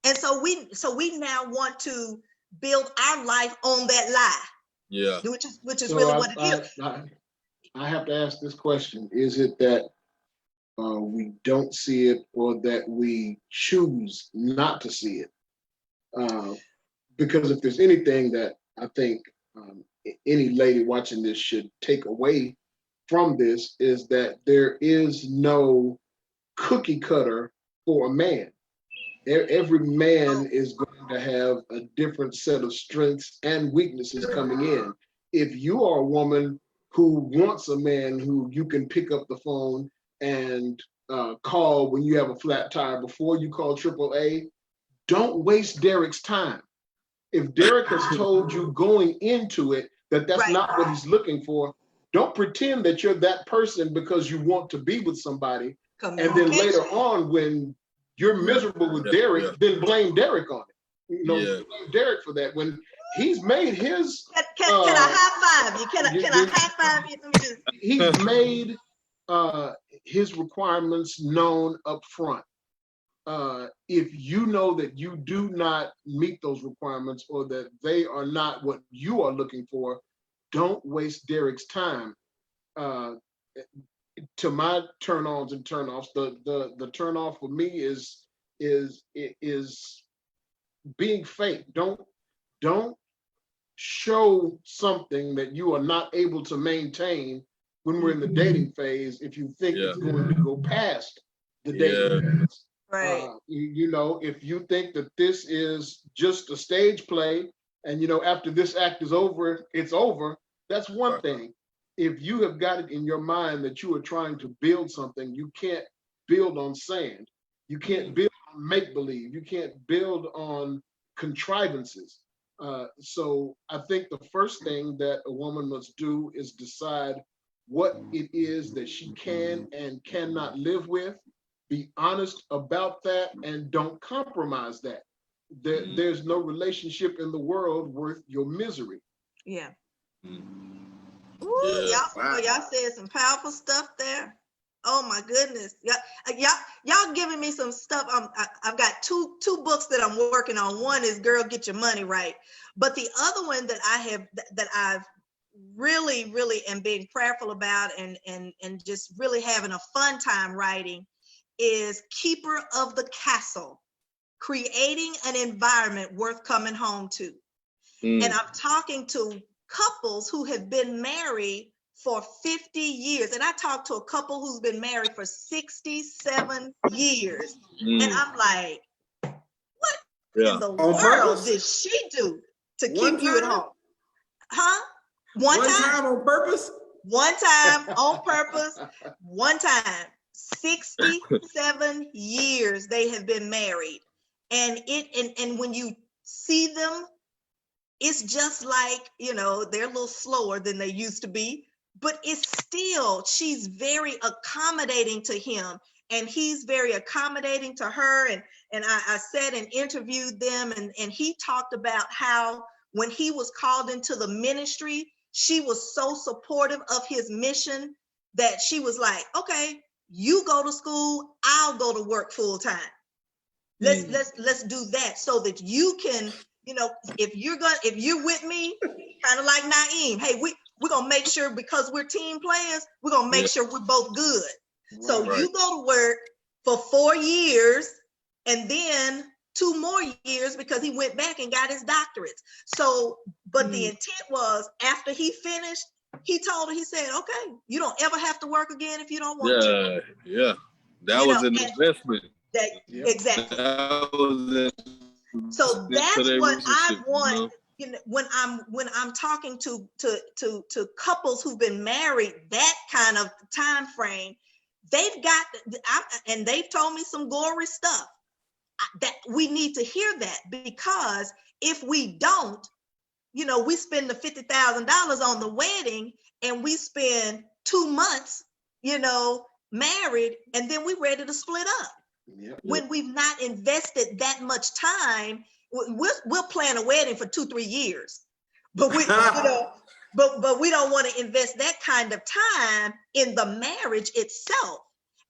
And so we now want to build our life on that lie. Yeah. Which is So really what it is. I have to ask this question. Is it that we don't see it, or that we choose not to see it? Because if there's anything that I think any lady watching this should take away from this, is that there is no cookie cutter for a man. Every man is going to have a different set of strengths and weaknesses coming in. If you are a woman who wants a man who you can pick up the phone and call when you have a flat tire before you call AAA, don't waste Derek's time. If Derek has told you going into it that that's Right. not what he's looking for, don't pretend that you're that person because you want to be with somebody. And then later on, when you're miserable with Derek, then blame Derek on it. You know, blame Derek for that. When he's made his... Can I high five you? Can I high five you? He's made his requirements known up front. If you know that you do not meet those requirements, or that they are not what you are looking for, don't waste Derek's time. To my turn-ons and turn-offs, the turn-off for me is being fake. Don't show something that you are not able to maintain when we're in the dating phase if you think it's going to go past the dating phase. Right. You know, if you think that this is just a stage play and, you know, after this act is over, it's over, that's one thing. If you have got it in your mind that you are trying to build something, you can't build on sand. You can't build on make-believe. You can't build on contrivances. So I think the first thing that a woman must do is decide what it is that she can and cannot live with. Be honest about that and don't compromise that. There's no relationship in the world worth your misery. Yeah. Ooh, y'all said some powerful stuff there. Oh my goodness. Y'all giving me some stuff. I've got two books that I'm working on. One is Girl, Get Your Money Right. But the other one that I've really am being prayerful about and just really having a fun time writing is Keeper of the Castle, Creating an Environment Worth Coming Home to. And I'm talking to couples who have been married for 50 years. And I talked to a couple who's been married for 67 years. And I'm like, what in the world did she do to keep you at home? Huh? One time on purpose? One time on purpose. One time. 67 years they have been married. And when you see them, it's just like, you know, they're a little slower than they used to be, but it's still, she's very accommodating to him and he's very accommodating to her. And I sat and interviewed them and he talked about how when he was called into the ministry, she was so supportive of his mission that she was like, okay, you go to school, I'll go to work full time. Let's do that so that you can you know, if you're with me, kind of like Naeem, hey, we're gonna make sure, because we're team players, we're gonna make sure we're both good. So Right. you go to work for 4 years and then 2 more years because he went back and got his doctorates. So, but the intent was after he finished, he told her, he said, okay, you don't ever have to work again if you don't want to. Yeah. That You was know, an and investment. exactly. That was So that's their what I relationship, want. you know? You know, when I'm talking to couples who've been married that kind of time frame, they've got, and they've told me some gory stuff that we need to hear that, because if we don't, you know, we spend the $50,000 on the wedding and we spend 2 months, you know, married, and then we're ready to split up. Yep. When we've not invested that much time, we'll plan a wedding for 2-3 years, but we, you know, but we don't want to invest that kind of time in the marriage itself.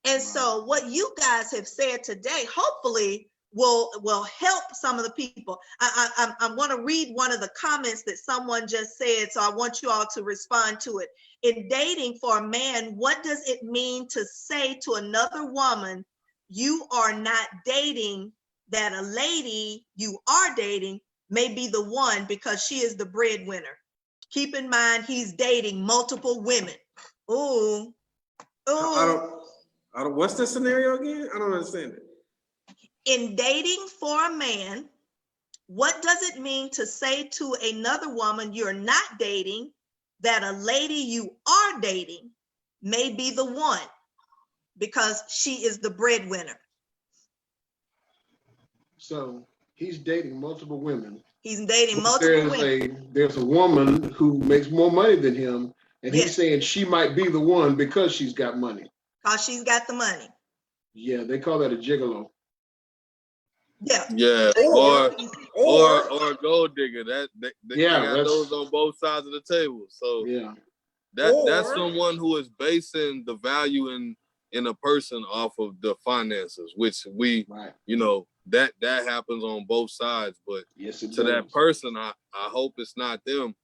And so what you guys have said today, hopefully will help some of the people. I want to read one of the comments that someone just said, so I want you all to respond to it. In dating for a man, what does it mean to say to another woman, you are not dating, that a lady you are dating may be the one because she is the breadwinner? Keep in mind, he's dating multiple women. Ooh, ooh. I don't, what's the scenario again? I don't understand it. In dating for a man, what does it mean to say to another woman you're not dating, that a lady you are dating may be the one because she is the breadwinner? So he's dating multiple women. He's dating But multiple women. there's a woman who makes more money than him, and Yes. he's saying she might be the one because she's got money. Because she's got the money. Yeah, they call that a gigolo. Yeah. Yeah, or a gold digger. They got those on both sides of the table. So yeah, that's someone who is basing the value in a person off of the finances, which you know, that happens on both sides. But yes, it to does. that person, I hope it's not them.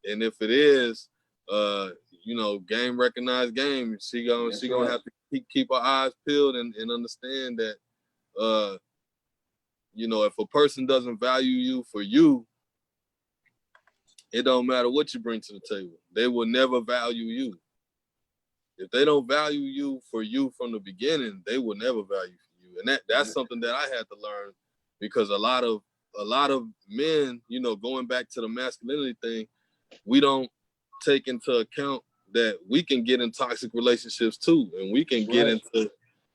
And if it is, you know, game recognized game. She gonna have to keep her eyes peeled and understand that you know, if a person doesn't value you for you, it don't matter what you bring to the table. They will never value you. If they don't value you from the beginning, they will never value you. And that's something that I had to learn, because a lot of men, you know, going back to the masculinity thing, we don't take into account that we can get in toxic relationships too, and we can get into,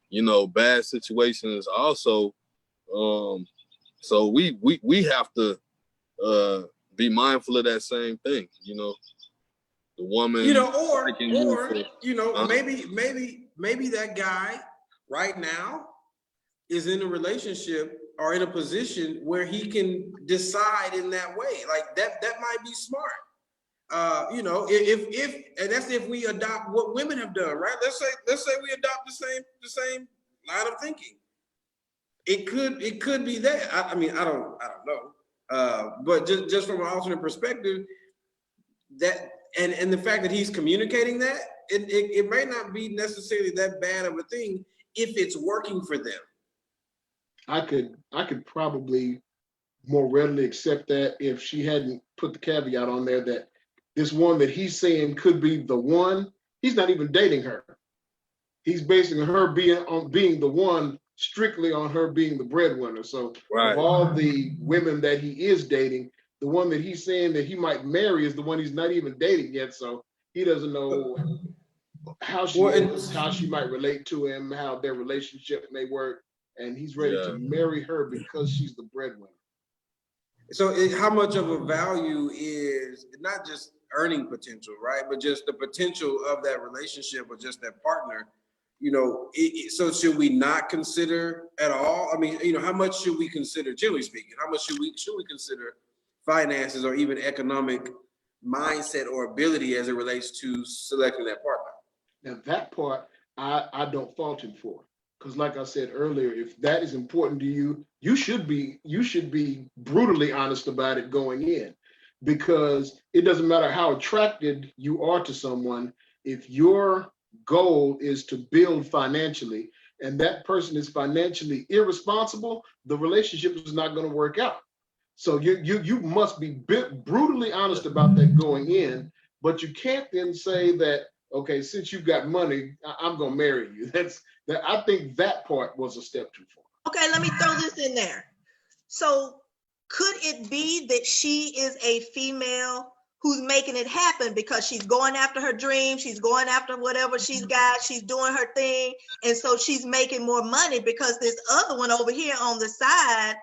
you know, bad situations also. So we have to be mindful of that same thing, you know. The woman, you know, or you know, maybe that guy right now is in a relationship or in a position where he can decide in that way. Like that might be smart. You know, if and that's if we adopt what women have done, right? Let's say we adopt the same line of thinking. It could be that. I mean, I don't know. But just from an alternate perspective, that and the fact that he's communicating that, it may not be necessarily that bad of a thing if it's working for them. I could probably more readily accept that if she hadn't put the caveat on there that this one that he's saying could be the one, he's not even dating her. He's basing her being the one strictly on her being the breadwinner. So of all the women that he is dating, the one that he's saying that he might marry is the one he's not even dating yet. So he doesn't know how she is, how she might relate to him, how their relationship may work, and he's ready to marry her because she's the breadwinner. So how much of a value is not just earning potential, right? But just the potential of that relationship or just that partner, you know, so should we not consider at all? I mean, you know, how much should we consider, generally speaking, how much should we consider finances or even economic mindset or ability as it relates to selecting that partner? Now that part, I don't fault him for. Because like I said earlier, if that is important to you, you should be brutally honest about it going in, because it doesn't matter how attracted you are to someone. If your goal is to build financially and that person is financially irresponsible, the relationship is not going to work out. So you must be brutally honest about that going in, but you can't then say that, okay, since you've got money, I'm going to marry you. I think that part was a step too far. Okay, let me throw this in there. So could it be that she is a female who's making it happen because she's going after her dreams, she's going after whatever she's got, she's doing her thing, and so she's making more money because this other one over here on the side,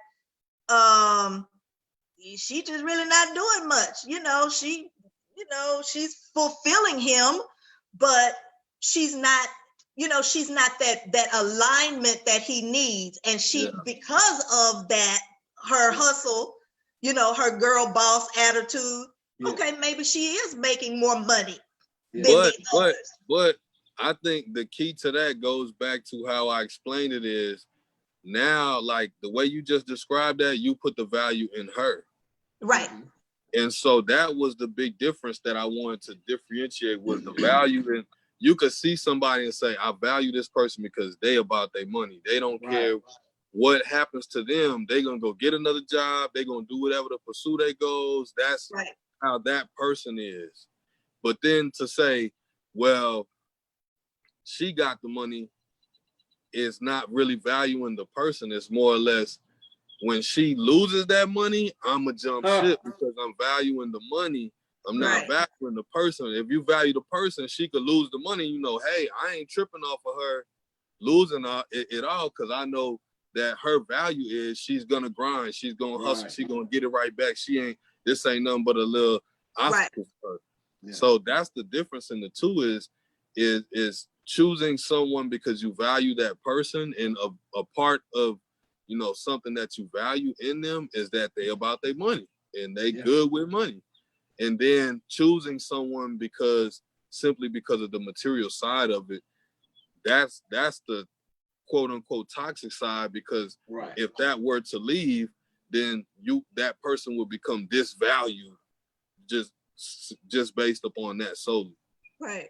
she just really not doing much. She's fulfilling him, but she's not, she's not that alignment that he needs. And she, because of that, her hustle, her girl boss attitude, okay, maybe she is making more money than the others. But I think the key to that goes back to how I explained it is now, like the way you just described that, you put the value in her. Right. And so that was the big difference that I wanted to differentiate was the value. And you could see somebody and say, I value this person because they about their money. They don't care what happens to them. They're going to go get another job. They're going to do whatever to pursue their goals. That's how that person is. But then to say, well, she got the money, is not really valuing the person. It's more or less when she loses that money, I'm going to jump ship because I'm valuing the money. I'm not valuing the person. If you value the person, she could lose the money. Hey, I ain't tripping off of her losing it all because I know that her value is she's going to grind. She's going to hustle. She's going to get it right back. This ain't nothing but a little obstacle for her. Yeah. So that's the difference in the two is choosing someone because you value that person, and a part of something that you value in them is that they about their money and they good with money. And then choosing someone simply because of the material side of it, that's the quote unquote toxic side, because if that were to leave, then that person would become disvalued just based upon that solely. Right.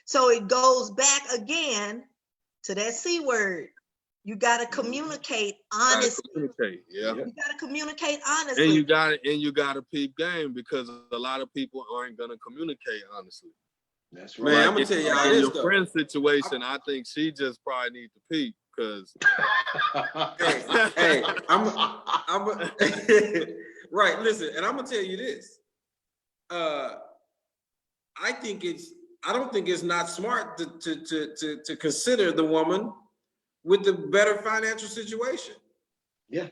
So it goes back again to that C word. You got to communicate honestly. You got to communicate honestly. And you got to peep game, because a lot of people aren't going to communicate honestly. That's right. Man, I'm gonna tell y'all in your friend's situation, I think she just probably needs to peep because. hey, I'm right. Listen, and I'm gonna tell you this. I don't think it's not smart to consider the woman with the better financial situation. Yeah,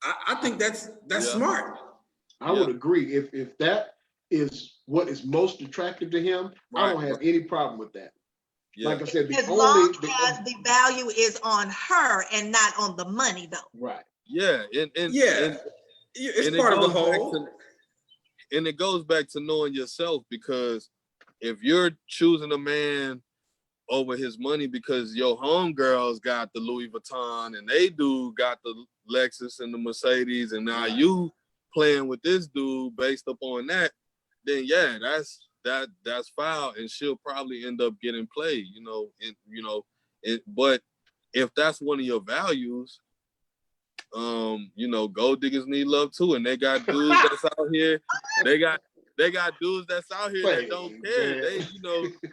I think that's smart. I would agree. If that is what is most attractive to him, I don't have any problem with that. Yeah. Like I said, as long as the value is on her and not on the money, though. Right. Yeah, it's part of the whole. And it goes back to knowing yourself, because if you're choosing a man over his money because your homegirls got the Louis Vuitton and they dude got the Lexus and the Mercedes, and now you playing with this dude based upon that, then that's foul, and she'll probably end up getting played, but if that's one of your values, gold diggers need love too, and they got dudes that's out here. They got dudes that's out here that don't care. They,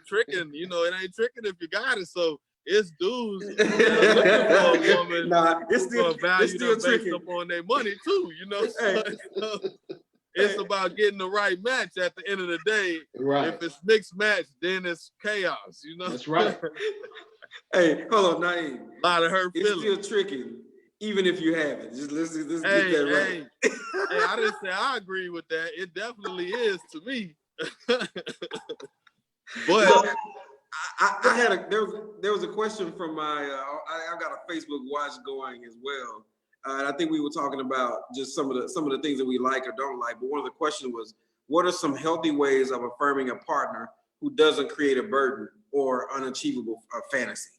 tricking. It ain't tricking if you got it. So it's dudes that looking for a woman. It's still based upon their money too. It's about getting the right match at the end of the day. Right. If it's mixed match, then it's chaos. That's right. Hey, hold on, Naeem. A lot of hurt feelings. It's still tricky. Even if you have it, let's get that right. Hey, I didn't say I agree with that. It definitely is to me. But there was a question from I've got a Facebook watch going as well, and I think we were talking about just some of the things that we like or don't like. But one of the questions was, what are some healthy ways of affirming a partner who doesn't create a burden or unachievable fantasy?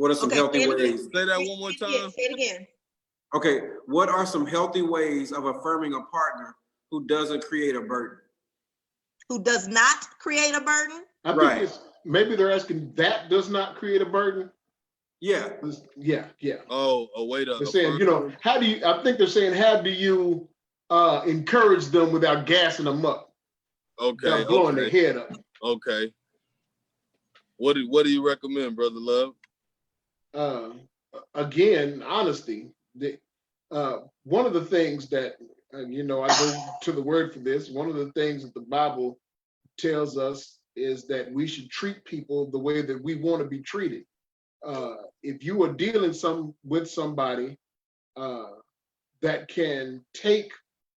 What are some Okay, healthy say it again. ways? Say that one more Say it again, time. say it again. Okay, what are some healthy ways of affirming a partner who doesn't create a burden? Who does not create a burden? I Right. think it's maybe they're asking that does not create a burden. Yeah. Yeah. Oh, a way to They're saying, you affirm. know, how do you? I think they're saying, how do you encourage them without gassing them up, Okay, without blowing their okay, head up? okay. What do you recommend, Brother Love? Again, honesty. One of the things that you know, I go to the word for this. One of the things that the Bible tells us is that we should treat people the way that we want to be treated. If you are dealing with somebody that can take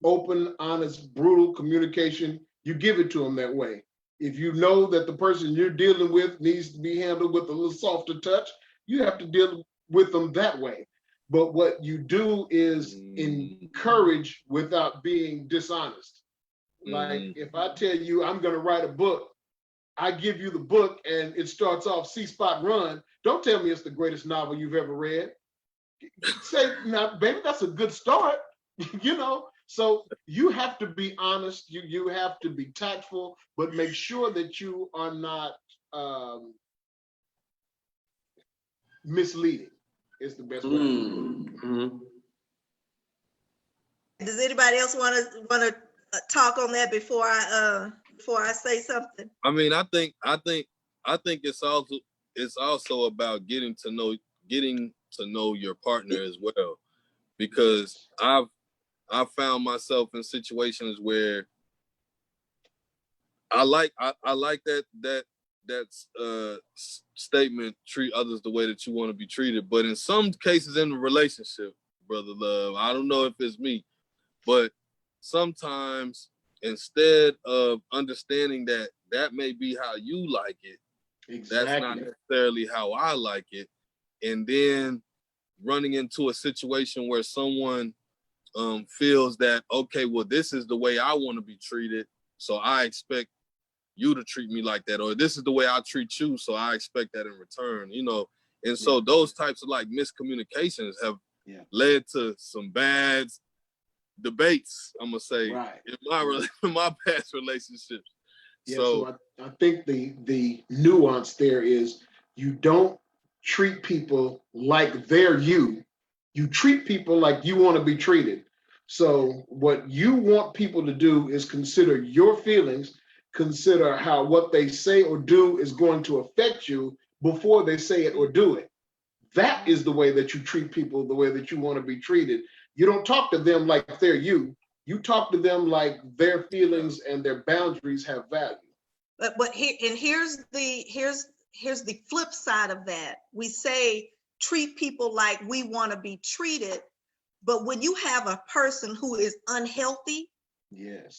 open, honest, brutal communication, you give it to them that way. If you know that the person you're dealing with needs to be handled with a little softer touch, you have to deal with them that way. But what you do is encourage without being dishonest. Like if I tell you I'm going to write a book, I give you the book and it starts off See Spot Run. Don't tell me it's the greatest novel you've ever read. Say, now, baby, that's a good start, you know? So you have to be honest. You have to be tactful, but make sure that you are not misleading is the best way. Mm-hmm. Does anybody else want to talk on that before I say something? I mean, I think it's also about getting to know your partner as well, because I've found myself in situations where I like that statement, treat others the way that you want to be treated. But in some cases in the relationship, Brother Love, I don't know if it's me, but sometimes instead of understanding that that may be how you like it, Exactly. that's not necessarily how I like it. And then running into a situation where someone feels that, okay, well, this is the way I want to be treated, so I expect you to treat me like that, or this is the way I treat you, so I expect that in return, you know. And so those types of like miscommunications have led to some bad debates, I'm gonna say, in my past relationships. Yeah, so I think the nuance there is you don't treat people like they're you. You treat people like you want to be treated. So what you want people to do is consider your feelings, consider how what they say or do is going to affect you before they say it or do it. That is the way that you treat people, the way that you want to be treated. You don't talk to them like they're you. You talk to them like their feelings and their boundaries have value. But here's the flip side of that. We say treat people like we want to be treated, but when you have a person who is unhealthy,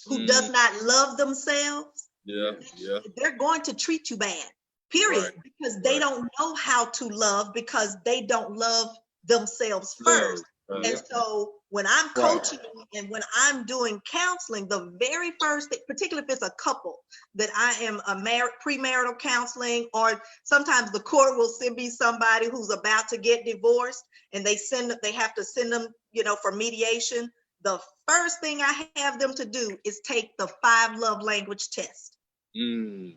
who does not love themselves, they're going to treat you bad. Period. Right. Because they don't know how to love, because they don't love themselves first. And so when I'm coaching and when I'm doing counseling, the very first thing, particularly if it's a couple that I am premarital counseling, or sometimes the court will send me somebody who's about to get divorced and they have to send them, you know, for mediation. The first thing I have them to do is take the 5 love language test.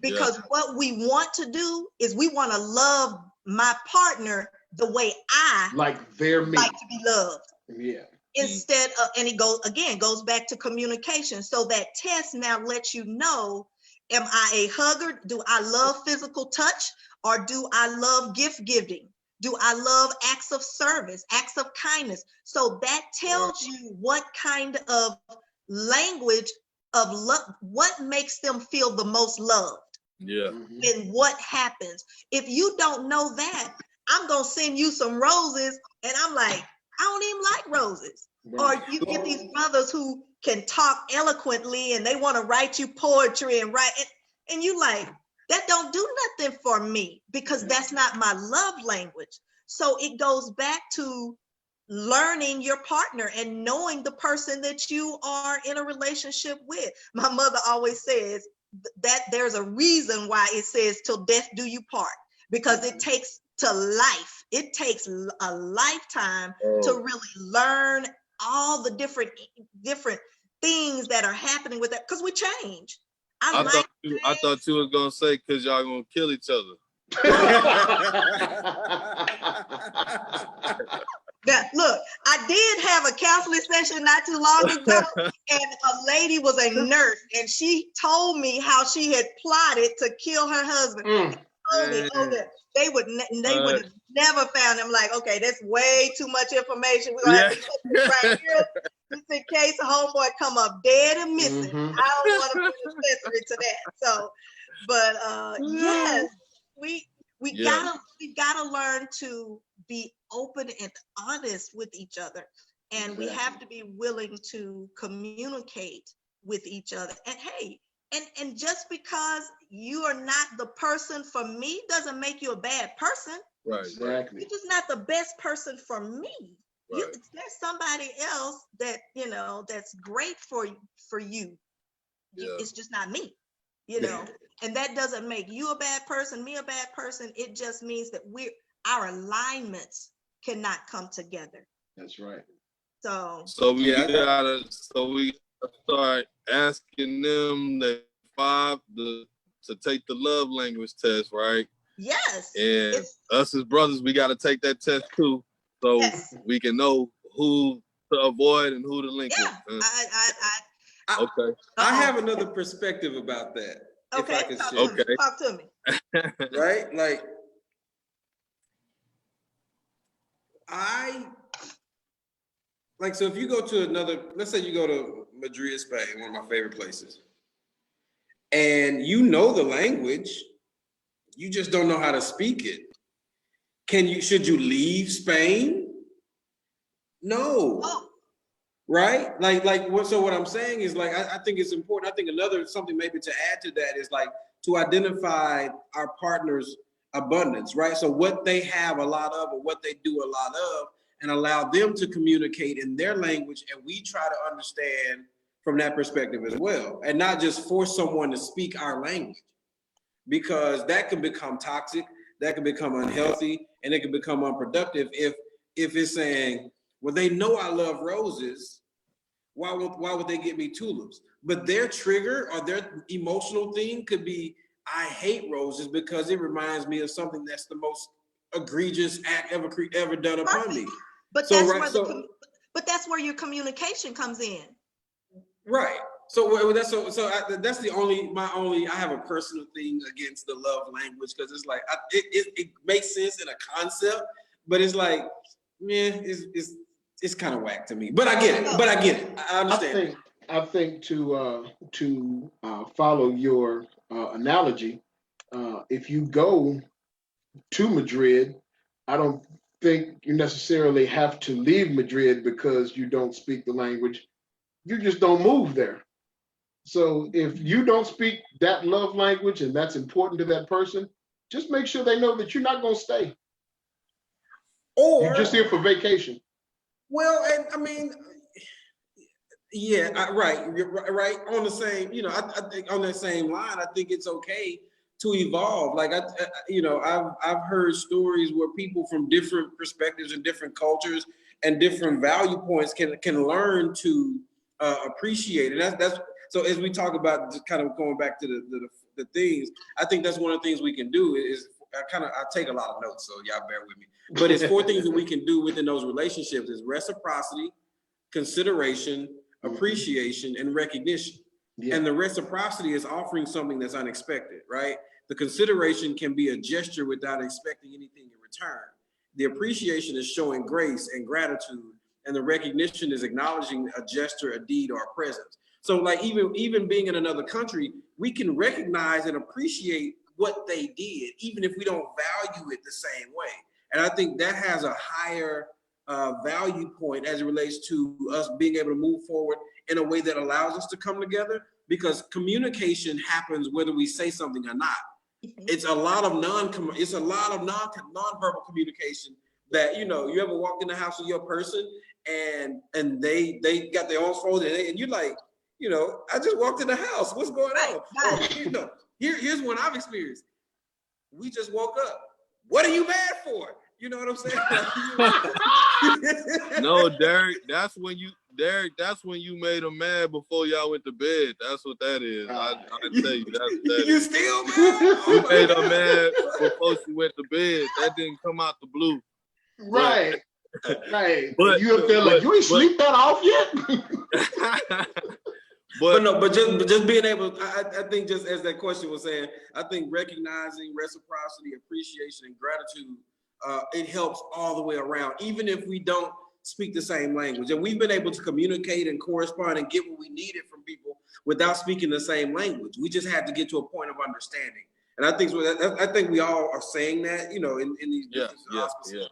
Because what we want to do is we want to love my partner the way I like to be loved. Yeah. Instead of, and it goes back to communication. So that test now lets you know, am I a hugger? Do I love physical touch, or do I love gift giving? Do I love acts of service, acts of kindness? So that tells you what kind of language of love, what makes them feel the most loved. Yeah. And what happens if you don't know that? I'm gonna send you some roses, and I'm like, I don't even like roses. Right. Or you get these brothers who can talk eloquently and they want to write you poetry and write it, and you like, that don't do nothing for me, because that's not my love language. So it goes back to learning your partner and knowing the person that you are in a relationship with. My mother always says that there's a reason why it says till death do you part, because it takes to life It takes a lifetime to Oh, really learn all the different things that are happening with that, because we change. Our I life thought I change. thought you was gonna say because y'all gonna kill each other. Now, look, I did have a counseling session not too long ago, and a lady was a nurse, and she told me how she had plotted to kill her husband. Told me, oh, Dang. they would have never found him. Like, okay, that's way too much information. We're gonna have to put this right here, just in case a homeboy come up dead and missing. I don't want to be accessory to that. So, but yes, we Yeah. gotta learn to be open and honest with each other, and we have to be willing to communicate with each other. And hey, and just because you are not the person for me doesn't make you a bad person. Right. Exactly. You're just not the best person for me. Right. There's somebody else that that's great for you. Yeah. It's just not me. And that doesn't make you a bad person, me a bad person. It just means that our alignments cannot come together. That's right. So we gotta start asking them to take the love language test, right? yes, And us as brothers, we gotta take that test too, so yes. we can know who to avoid and who to link Yeah. with. I have another perspective about that. Okay, if I can talk share. to me. Talk to me. Right? So if you go to let's say you go to Madrid, Spain, one of my favorite places, and you know the language, you just don't know how to speak it. Should you leave Spain? No. Oh. Right? So what I'm saying is I think it's important. I think something maybe to add to that is to identify our partner's abundance, right? So what they have a lot of or what they do a lot of, and allow them to communicate in their language, and we try to understand from that perspective as well, and not just force someone to speak our language, because that can become toxic, that can become unhealthy, and it can become unproductive if it's saying, well, they know I love roses, why would they get me tulips? But their trigger or their emotional thing could be, I hate roses because it reminds me of something that's the most egregious act ever done upon me. But that's where your communication comes in. Right. So that's the only I have a personal thing against the love language, because it's like it makes sense in a concept, but it's like, man, it's kind of whack to me. But I get it. I understand. I think to follow your analogy, if you go to Madrid, I don't think you necessarily have to leave Madrid because you don't speak the language. You just don't move there. So if you don't speak that love language and that's important to that person, just make sure they know that you're not going to stay. Or you're just here for vacation. Well, and I mean, yeah, right. On the same, I think on that same line, I think it's okay to evolve. I've heard stories where people from different perspectives and different cultures and different value points can learn to appreciate it. That's so as we talk about just kind of going back to the things, I think that's one of the things we can do is I take a lot of notes, so y'all bear with me. But it's 4 things that we can do within those relationships: is reciprocity, consideration, appreciation, and recognition. Yeah. And the reciprocity is offering something that's unexpected, right? The consideration can be a gesture without expecting anything in return. The appreciation is showing grace and gratitude, and the recognition is acknowledging a gesture, a deed, or a presence. So even being in another country, we can recognize and appreciate what they did, even if we don't value it the same way. And I think that has a higher value point as it relates to us being able to move forward in a way that allows us to come together, because communication happens whether we say something or not. It's a lot of non-verbal communication that, you ever walked in the house with your person and they got their arms folded and you're like, I just walked in the house. What's going on? Here's one I've experienced. We just woke up. What are you mad for? You know what I'm saying? No, Derek, that's when you made him mad before y'all went to bed. That's what that is. I tell you, that's what that You is. still mad? You made her mad before she went to bed. That didn't come out the blue. Right. Right. But You feel like you ain't sleep that off yet? But just being able, I think just as that question was saying, I think recognizing reciprocity, appreciation, and gratitude, it helps all the way around, even if we don't speak the same language. And we've been able to communicate and correspond and get what we needed from people without speaking the same language. We just had to get to a point of understanding. And I think we all are saying that, in these auspices.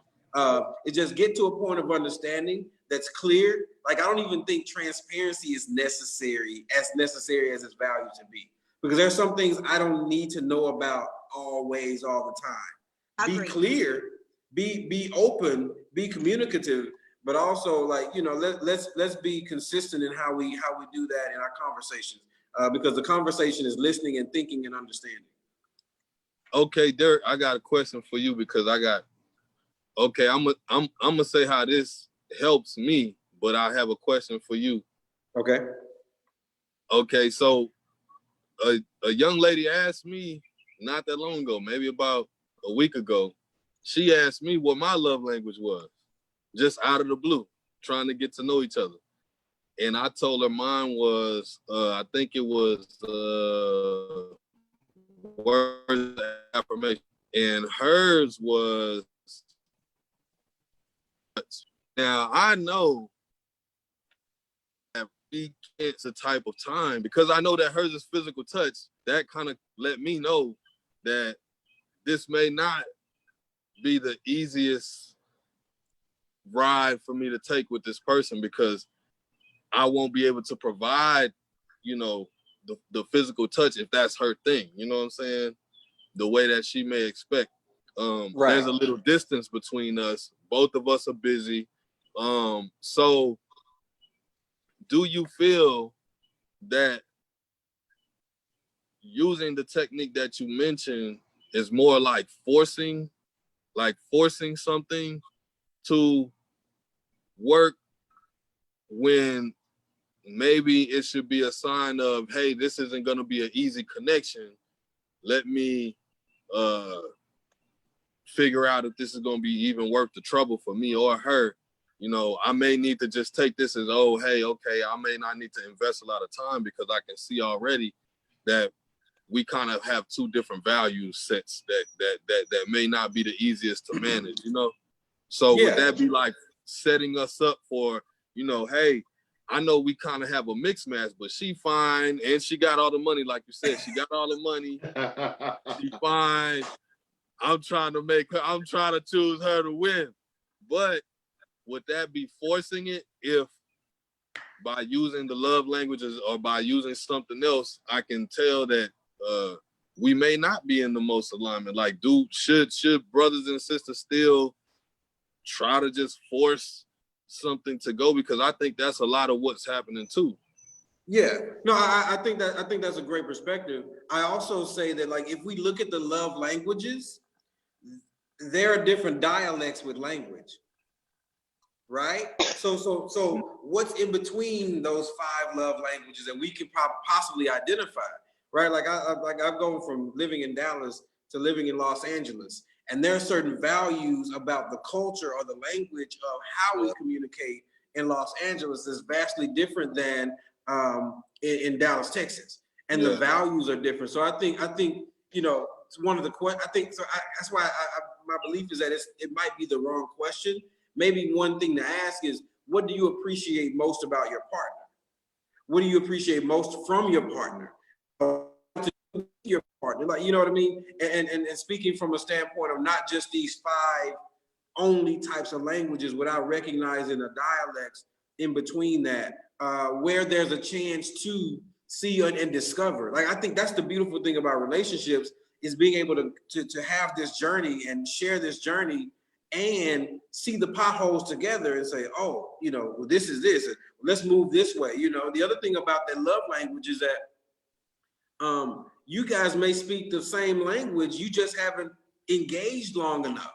It just get to a point of understanding that's clear. Like, I don't even think transparency is necessary as its value to be, because there's some things I don't need to know about always, all the time. Be clear, be open, be communicative, but also let's be consistent in how we do that in our conversations, because the conversation is listening and thinking and understanding. Okay, Derek, I got a question for you, because I'm gonna say how this helps me, but I have a question for you. Okay, so a young lady asked me not that long ago, maybe about a week ago. She asked me what my love language was, just out of the blue, trying to get to know each other. And I told her mine was, I think it was words of affirmation. And hers was, now I know that it's a type of time, because I know that hers is physical touch. That kind of let me know that this may not be the easiest ride for me to take with this person, because I won't be able to provide, the physical touch if that's her thing. You know what I'm saying? The way that she may expect. Right. There's a little distance between us. Both of us are busy. So do you feel that using the technique that you mentioned is more like forcing something to work, when maybe it should be a sign of, hey, this isn't going to be an easy connection. Let me figure out if this is going to be even worth the trouble for me or her. I may need to just take this as, oh, hey, okay, I may not need to invest a lot of time, because I can see already that we kind of have two different value sets that may not be the easiest to manage, So would that be like setting us up for, hey, I know we kind of have a mixed match, but she fine and she got all the money, like you said, she got all the money, she fine. I'm trying to choose her to win. But would that be forcing it if by using the love languages or by using something else, I can tell that we may not be in the most alignment? Like, should brothers and sisters still try to just force something to go? Because I think that's a lot of what's happening too. Yeah, no, I think that's a great perspective. I also say that, like, if we look at the love languages, there are different dialects with language, right? So what's in between those 5 love languages that we can possibly identify, right? Like I've gone from living in Dallas to living in Los Angeles, and there are certain values about the culture or the language of how we communicate in Los Angeles that's vastly different than in Dallas, Texas, and the values are different. So I think it's one of the questions. That's why my belief is that it might be the wrong question. Maybe one thing to ask is, what do you appreciate most about your partner? What do you appreciate most from your partner? Your partner, like, you know what I mean? And speaking from a standpoint of not just these 5 only types of languages, without recognizing the dialects in between that, where there's a chance to see and discover. Like, I think that's the beautiful thing about relationships, is being able to have this journey and share this journey and see the potholes together and say, oh, well, this is this. Let's move this way. The other thing about that love language is that you guys may speak the same language, you just haven't engaged long enough.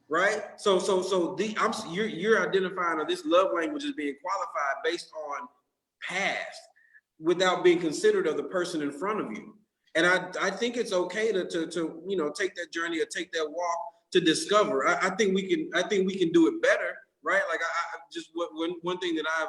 right? You're identifying this love language as being qualified based on past, without being considerate of the person in front of you. And I think it's okay to take that journey or take that walk to discover. I think we can do it better, right? Like I just one thing that I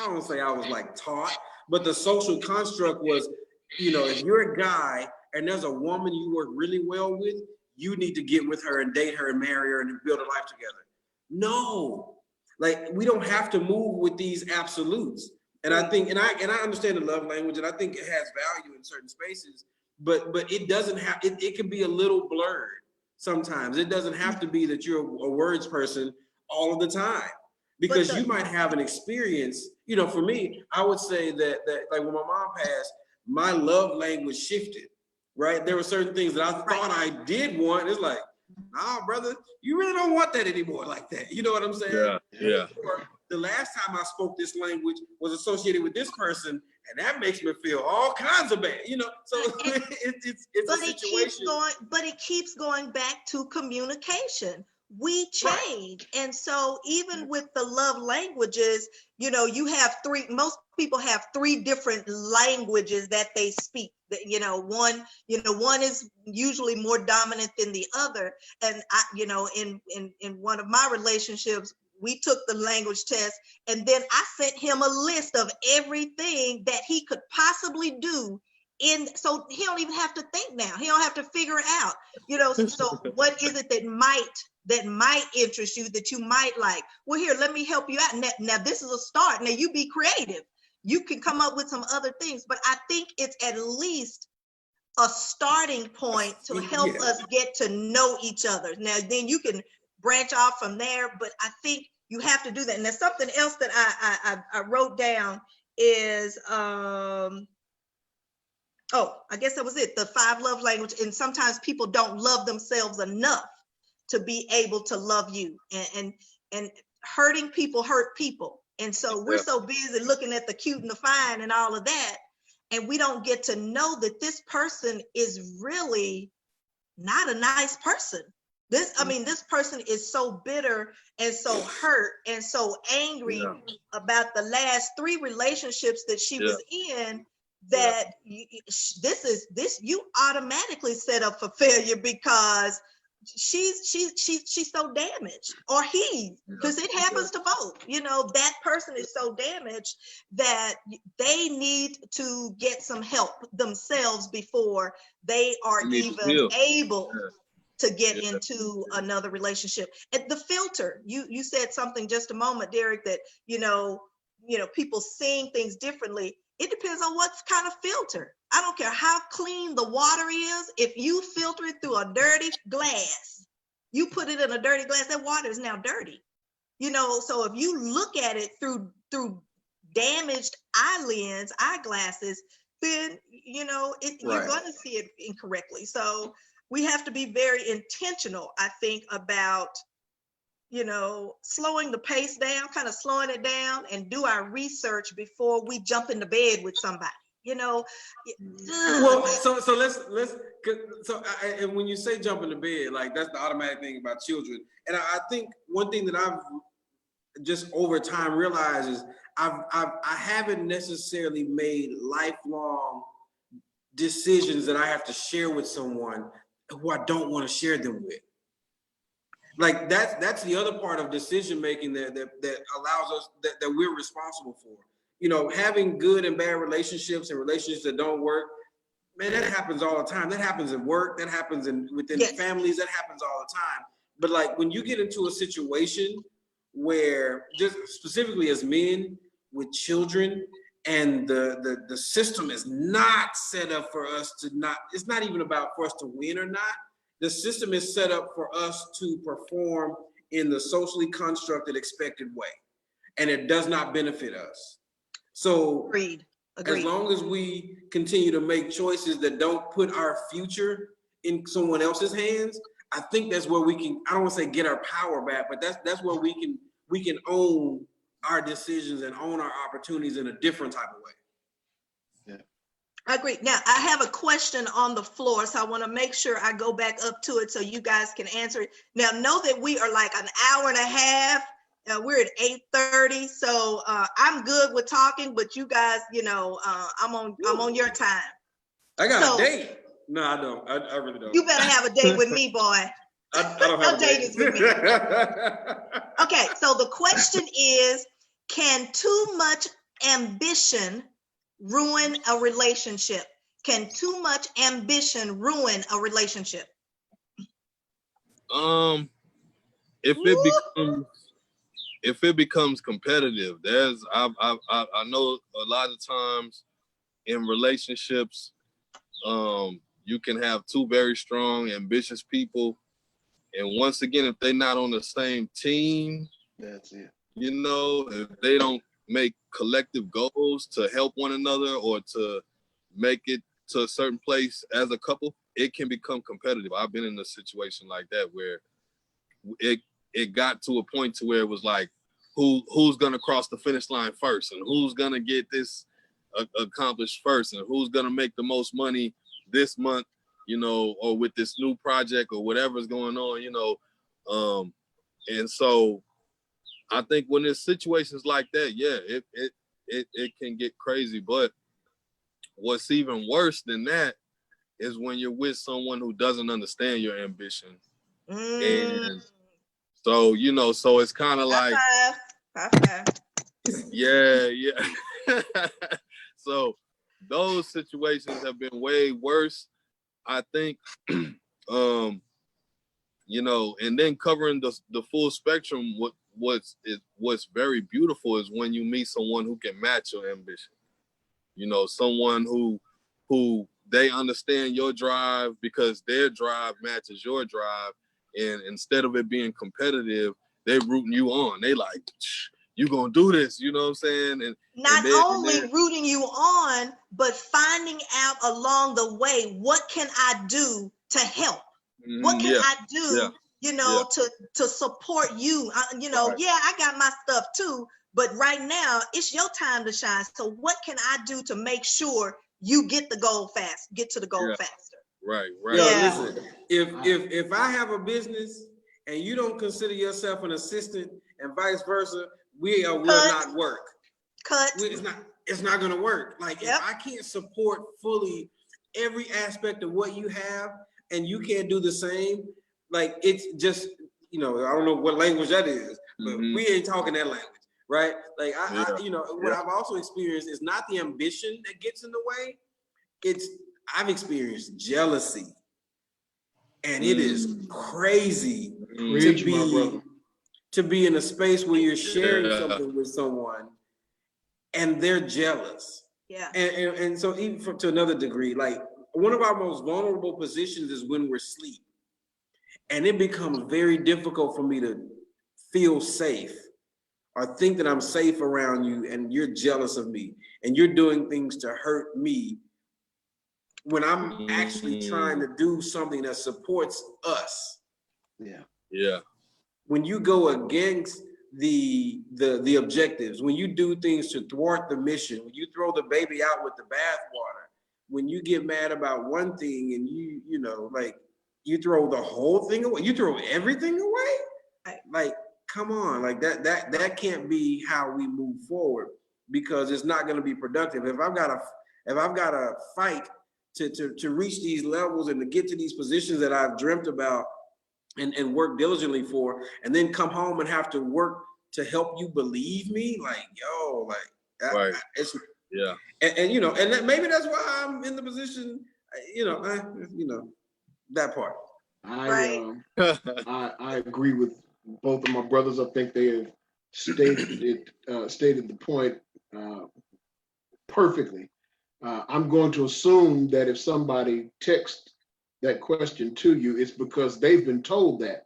don't say I was like taught, but the social construct was, if you're a guy and there's a woman you work really well with, you need to get with her and date her and marry her and build a life together. No, like we don't have to move with these absolutes. And I think, and I understand the love language, and I think it has value in certain spaces, but it doesn't have, it can be a little blurred sometimes. It doesn't have to be that you're a words person all of the time, because you might have an experience. For me, I would say that like when my mom passed, my love language shifted, right? There were certain things that I thought I did want. It's like, nah, brother, you really don't want that anymore like that. You know what I'm saying? Yeah. Or the last time I spoke this language was associated with this person, and that makes me feel all kinds of bad. So it's a situation. But it keeps going back to communication. We change. Right. And so even with the love languages, you have most people have three different languages that they speak. One is usually more dominant than the other. And in one of my relationships, we took the language test, and then I sent him a list of everything that he could possibly do, so he don't even have to think now. He don't have to figure it out. So what is it that might interest you, that you might like? Well, here, let me help you out. Now this is a start. Now you be creative. You can come up with some other things, but I think it's at least a starting point to help us get to know each other. Now, then you can branch off from there, but I think you have to do that. And there's something else that I wrote down is, I guess that was it, the 5 love language. And sometimes people don't love themselves enough to be able to love you, and hurting people hurt people. And so we're so busy looking at the cute and the fine and all of that, and we don't get to know that this person is really not a nice person. This person is so bitter and so hurt and so angry about the last 3 relationships that she was in, that you automatically set up for failure, because she's so damaged, or because it happens to both. That person is so damaged that they need to get some help themselves before they are even able to get into another relationship. And the filter, you said something just a moment, Derek, that people seeing things differently. It depends on what kind of filter. I don't care how clean the water is. If you filter it through a dirty glass, you put it in a dirty glass, that water is now dirty. So if you look at it through damaged eyeglasses, then you're going to see it incorrectly. So we have to be very intentional, I think, about slowing the pace down, kind of slowing it down, and do our research before we jump into bed with somebody. Well, and when you say jump into bed, like that's the automatic thing about children. And I think one thing that I've just over time realized is I haven't necessarily made lifelong decisions that I have to share with someone who I don't want to share them with. Like that's the other part of decision making that allows us that we're responsible for. Having good and bad relationships and relationships that don't work, man, that happens all the time. That happens at work, that happens within families, that happens all the time. But like when you get into a situation where, just specifically as men with children, and the system is not set up for us to it's not even about for us to win or not. The system is set up for us to perform in the socially constructed expected way, and it does not benefit us. So Agreed. As long as we continue to make choices that don't put our future in someone else's hands, I think that's where we can, I don't want to say get our power back, but that's where we can own our decisions and own our opportunities in a different type of way. Yeah. I agree. Now, I have a question on the floor, so I want to make sure I go back up to it so you guys can answer it. Now, know that we are like an hour and a half. We're at 8:30, so I'm good with talking, but you guys, I'm on your time. I got a date. No, I don't. I really don't. You better have a date with me, boy. I don't have No date is with me. Okay, so the question is, can too much ambition ruin a relationship? Can too much ambition ruin a relationship? If it becomes competitive, I know a lot of times in relationships, you can have two very strong, ambitious people, and once again, if they're not on the same team, That's it. If they don't make collective goals to help one another or to make it to a certain place as a couple, it can become competitive. I've been in a situation like that where it got to a point to where it was like, who's gonna cross the finish line first, and who's gonna get this accomplished first, and who's gonna make the most money this month, or with this new project or whatever's going on, and so I think when there's situations like that, yeah, it can get crazy. But what's even worse than that is when you're with someone who doesn't understand your ambition. And so, so it's kind of like, High five. yeah. So those situations have been way worse, I think. And then covering the full spectrum, what's very beautiful is when you meet someone who can match your ambition. Someone who they understand your drive because their drive matches your drive, and instead of it being competitive, they're rooting you on. They like, you gonna do this, you know what I'm saying? And not only rooting you on, but finding out along the way, what can I do to help? What can I do, to support you? Right. I got my stuff too, but right now it's your time to shine. So what can I do to make sure you get to the goal faster? Right. Yeah. Listen, if I have a business and you don't consider yourself an assistant and vice versa, we will not work. It's not going to work. Like, if I can't support fully every aspect of what you have and you can't do the same, like, it's just, I don't know what language that is, but we ain't talking that language, right? Like, what I've also experienced is not the ambition that gets in the way. I've experienced jealousy, and it is crazy to be in a space where you're sharing something with someone and they're jealous. Yeah. And so even to another degree, like, one of our most vulnerable positions is when we're asleep. And it becomes very difficult for me to feel safe or think that I'm safe around you, and you're jealous of me and you're doing things to hurt me when I'm actually trying to do something that supports us. Yeah. When you go against the objectives, when you do things to thwart the mission, when you throw the baby out with the bathwater, when you get mad about one thing and you throw the whole thing away, you throw everything away. Like, come on, like that can't be how we move forward, because it's not going to be productive. If I've got to fight to reach these levels and to get to these positions that I've dreamt about and work diligently for, and then come home and have to work to help you believe me, Right. And maybe that's why I'm in the position, that part. I agree with both of my brothers. I think they have stated the point perfectly. I'm going to assume that if somebody texts that question to you, it's because they've been told that.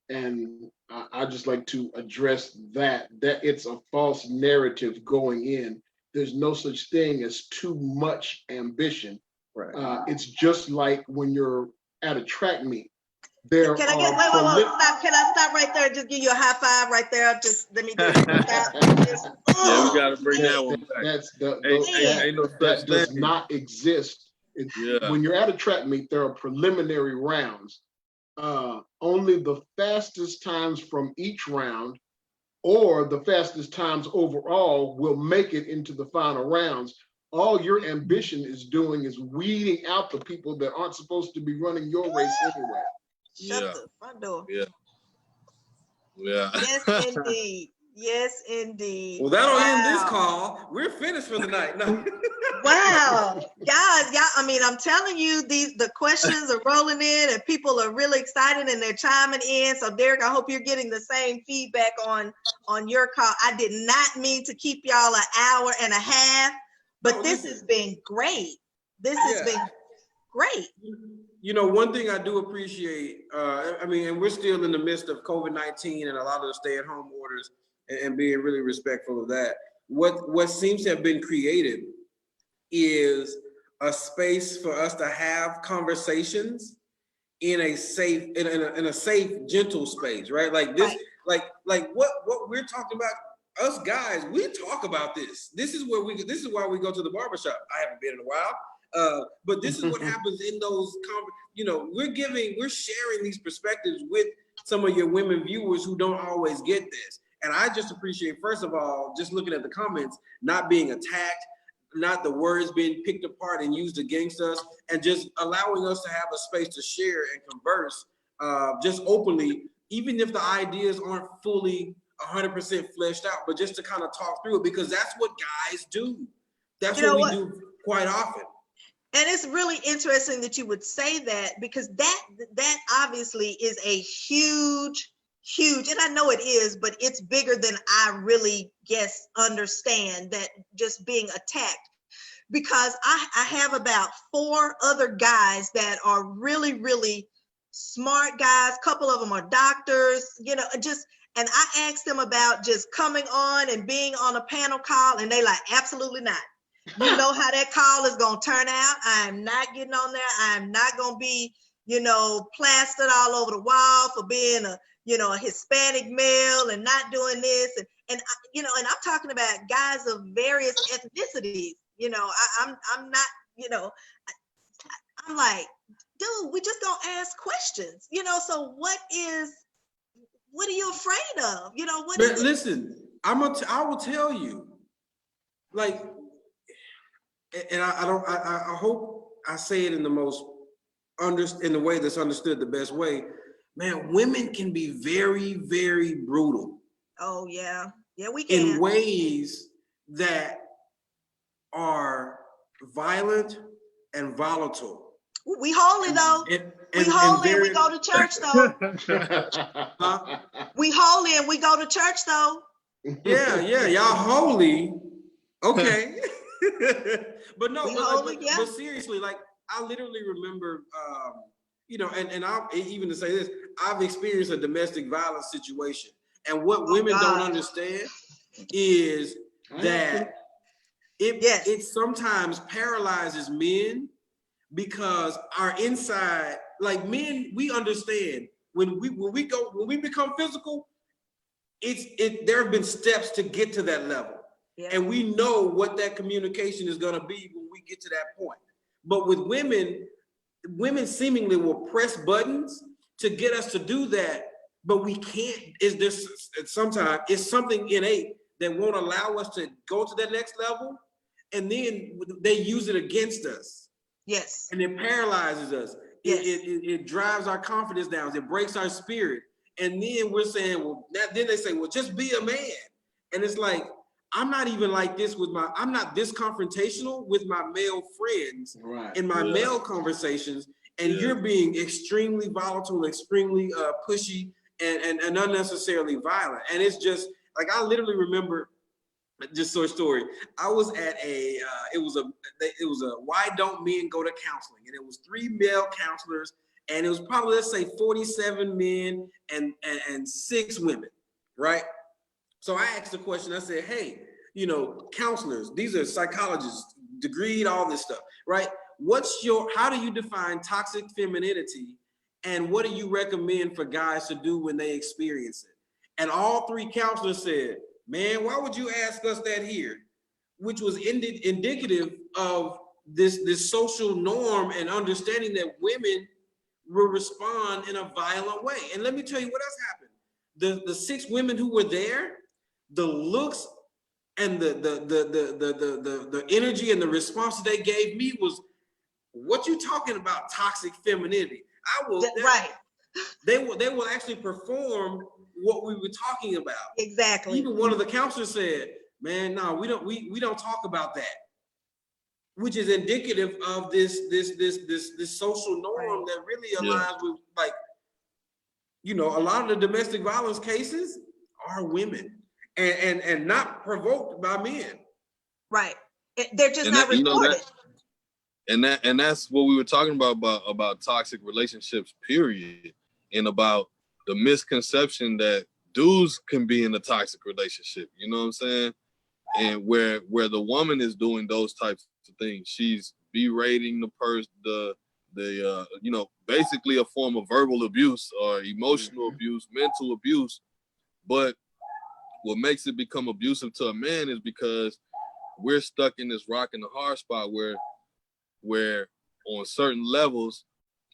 And I just like to address that it's a false narrative going in. There's no such thing as too much ambition. Right. It's just like when you're at a track meet. Wait, stop. Can I stop right there and just give you a high five right there? Just let me do that. Yeah, we got gotta bring that one back. Ain't no that such does thing. not exist. Yeah. When you're at a track meet, there are preliminary rounds. Only the fastest times from each round or the fastest times overall will make it into the final rounds. All your ambition is doing is weeding out the people that aren't supposed to be running your race anyway. Shut Yeah. the front door. Yeah. Yeah. Yes, indeed. Yes, indeed. Well, that'll end this Wow. call. We're finished for the night. No. Wow, guys, yeah, I mean, I'm telling you, the questions are rolling in and people are really excited and they're chiming in. So Derek, I hope you're getting the same feedback on your call. I did not mean to keep y'all an hour and a half, but No, this listen. has been great. This has been great. You know, one thing I do appreciate, I mean, and we're still in the midst of COVID-19 and a lot of the stay-at-home orders and being really respectful of that. What seems to have been created is a space for us to have conversations in a safe, in a safe, gentle space, right? Like this, Right. like what we're talking about, us guys, we talk about this. This is why we go to the barbershop. I haven't been in a while. But this is what happens in those, we're sharing these perspectives with some of your women viewers who don't always get this. And I just appreciate, first of all, just looking at the comments, not being attacked, not the words being picked apart and used against us, and just allowing us to have a space to share and converse just openly, even if the ideas aren't fully 100% fleshed out, but just to kind of talk through it, because that's what guys do. That's what we do quite often. And it's really interesting that you would say that, because that obviously is a huge, and I know it is, but it's bigger than I really understand, that just being attacked. Because I have about 4 other guys that are really, really smart guys. A couple of them are doctors, and I asked them about just coming on and being on a panel call, and they like, absolutely not. You know how that call is going to turn out. I'm not getting on there. I'm not going to be, plastered all over the wall for being a Hispanic male and not doing this. And I'm talking about guys of various ethnicities. I'm not, I'm like, dude, we just don't ask questions, so what are you afraid of? Listen, I will tell you, like, and I hope I say it in the most in the way that's understood the best way. Man, women can be very, very brutal. Oh yeah, we can. In ways that are violent and volatile. We holy though. We holy and we go to church though. We holy and we go to church though. Yeah, y'all holy. Okay. But no, but seriously, like, I literally remember, and I'll even to say this, I've experienced a domestic violence situation. And what women don't understand is that it sometimes paralyzes men, because our inside, like men, we understand when we become physical, there have been steps to get to that level. Yeah. And we know what that communication is going to be when we get to that point. But with women seemingly will press buttons to get us to do that, but we can't. Sometimes it's something innate that won't allow us to go to that next level, and then they use it against us. Yes. And it paralyzes us. Yes. It drives our confidence down. It breaks our spirit. And then we're saying, then they say, well, just be a man. And it's like, I'm not even like this I'm not this confrontational with my male friends in my male conversations. And you're being extremely volatile, extremely pushy and unnecessarily violent. And it's just like, I literally remember, just short story. I was at it was a why don't men go to counseling? And it was 3 male counselors, and it was probably, let's say, 47 men and 6 women, right? So I asked the question, I said, hey, counselors, these are psychologists, degreed, all this stuff, right? How do you define toxic femininity, and what do you recommend for guys to do when they experience it? And all 3 counselors said, man, why would you ask us that here? Which was indicative of this social norm and understanding that women will respond in a violent way. And let me tell you what else happened. The 6 women who were there, the looks and the energy and the response they gave me was, what you talking about, toxic femininity? Right. They will actually perform what we were talking about. Exactly. Even one of the counselors said, man, no, we don't talk about that. Which is indicative of this social norm that really aligns with, like, you know, a lot of the domestic violence cases are women and not provoked by men. Right. They're just And not that, you know, reported. and that's what we were talking about toxic relationships, period, and about the misconception that dudes can be in a toxic relationship. You know what I'm saying? And where the woman is doing those types of things, she's berating the you know, basically a form of verbal abuse or emotional abuse, mental abuse. But what makes it become abusive to a man is because we're stuck in this rock and a hard spot where on certain levels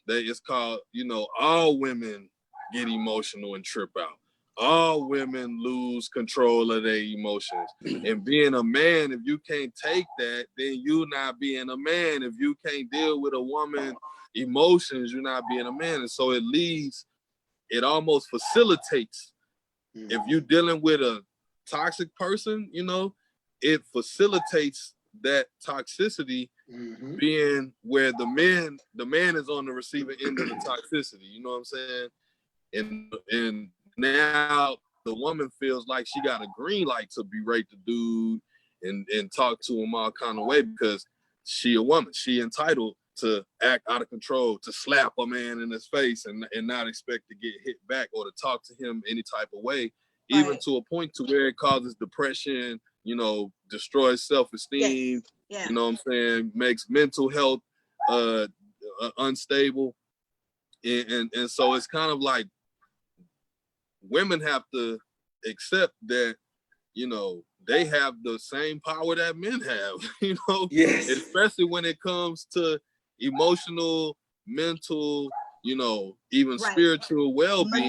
that it's called, you know, all women get emotional and trip out. All women lose control of their emotions. And being a man, if you can't take that, then you not being a man. If you can't deal with a woman's emotions, you're not being a man. And so it almost facilitates. If you're dealing with a toxic person, you know, it facilitates that toxicity being where the man is on the receiving end of the toxicity. You know what I'm saying? And now the woman feels like she got a green light to berate the dude and talk to him all kind of way because she a woman. She entitled to act out of control, to slap a man in his face and not expect to get hit back or to talk to him any type of way, even to a point to where it causes depression, you know, destroys self-esteem, you know what I'm saying, makes mental health unstable. And so it's kind of like women have to accept that, you know, they have the same power that men have, you know, especially when it comes to emotional, mental, you know, even spiritual well-being.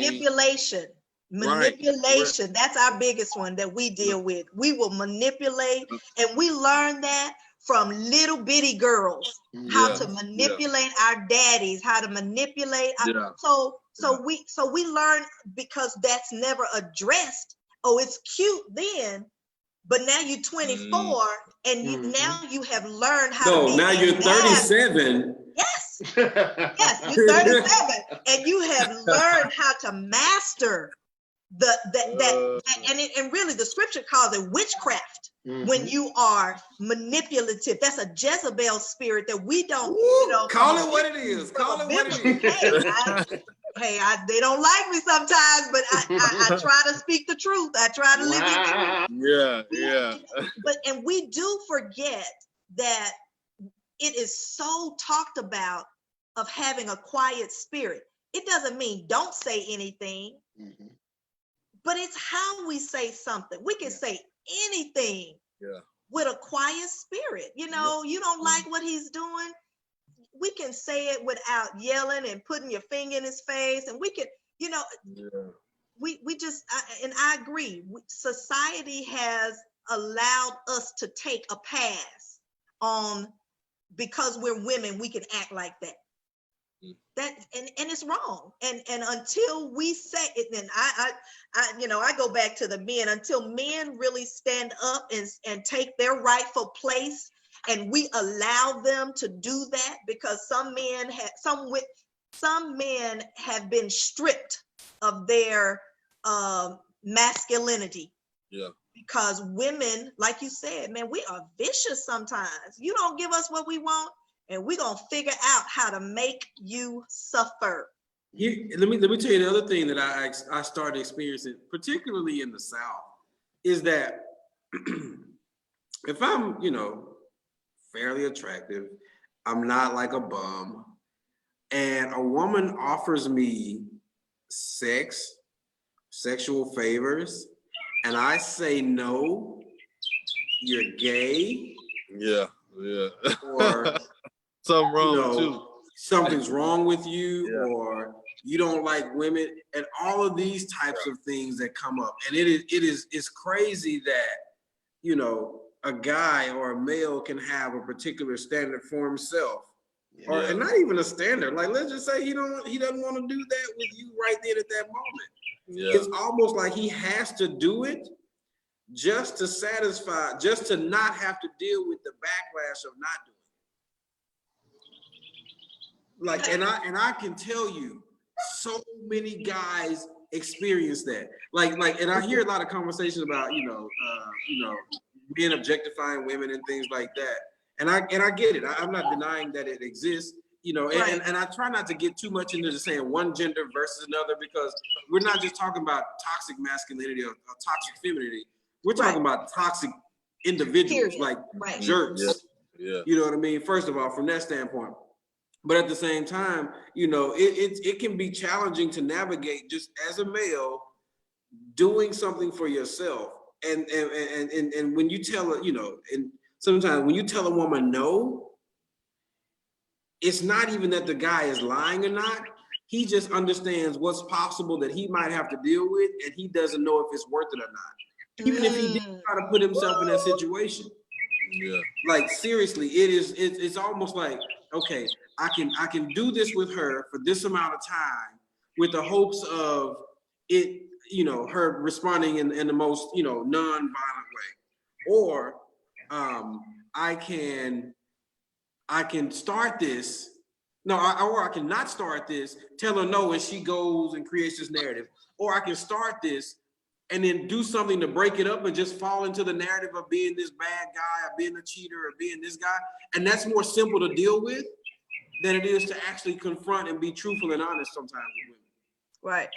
Manipulation. That's our biggest one that we deal with. We will manipulate, and we learn that from little bitty girls, how to manipulate our daddies, how to manipulate. So we learn because that's never addressed. Oh, it's cute then, but now you're 24 and now you have learned how to be. Now you're 37. Yes, you're 37 and you have learned how to master and really the scripture calls it witchcraft. When you are manipulative, that's a Jezebel spirit that we don't, you know, call it what it is. Call it what it is. They don't like me sometimes, but I try to speak the truth. I try to live in truth. And we do forget that it is so talked about of having a quiet spirit. It doesn't mean don't say anything, but it's how we say something. We can say anything with a quiet spirit. You know, you don't like what he's doing. We can say it without yelling and putting your finger in his face. And we can, you know, we just, and I agree, society has allowed us to take a pass on, because we're women, we can act like that. And it's wrong. And until we say it, then I go back to the men, until men really stand up and take their rightful place, and we allow them to do that, because some men have been stripped of their masculinity. Because women, like you said, man, we are vicious sometimes. You don't give us what we want, and we're gonna figure out how to make you suffer. Let me tell you the other thing that I started experiencing, particularly in the South, is that if I'm, you know, fairly attractive, I'm not like a bum, and a woman offers me sexual favors, and I say no, you're gay, Yeah. or Something you wrong with you. know, something's wrong with you, Yeah. or you don't like women, and all of these types of things that come up. And it's crazy that, you know, a guy or a male can have a particular standard for himself, or Yeah. and not even a standard. Like, let's just say he doesn't want to do that with you right then at that moment. Yeah. It's almost like he has to do it just to satisfy, just to not have to deal with the backlash of not doing it. Like, and I can tell you, so many guys experience that. Like, and I hear a lot of conversations about, men objectifying women and things like that. And I get it. I'm not denying that it exists. Right. And I try not to get too much into just saying one gender versus another, because we're not just talking about toxic masculinity or toxic femininity. We're talking about toxic individuals, Period. like Right. jerks. Yeah. You know what I mean? First of all, from that standpoint. But at the same time, it can be challenging to navigate just as a male doing something for yourself. And when you tell her, and sometimes when you tell a woman no, it's not even that the guy is lying or not. He just understands what's possible that he might have to deal with, and he doesn't know if it's worth it or not. Even if he did try to put himself in that situation. Yeah. Like, seriously, it's almost like, okay, I can do this with her for this amount of time with the hopes of it, her responding in the most, non-violent way. Or I can start this. No, or I cannot start this, tell her no, and she goes and creates this narrative. Or I can start this and then do something to break it up and just fall into the narrative of being this bad guy, or being a cheater, or being this guy. And that's more simple to deal with than it is to actually confront and be truthful and honest sometimes with women. Right.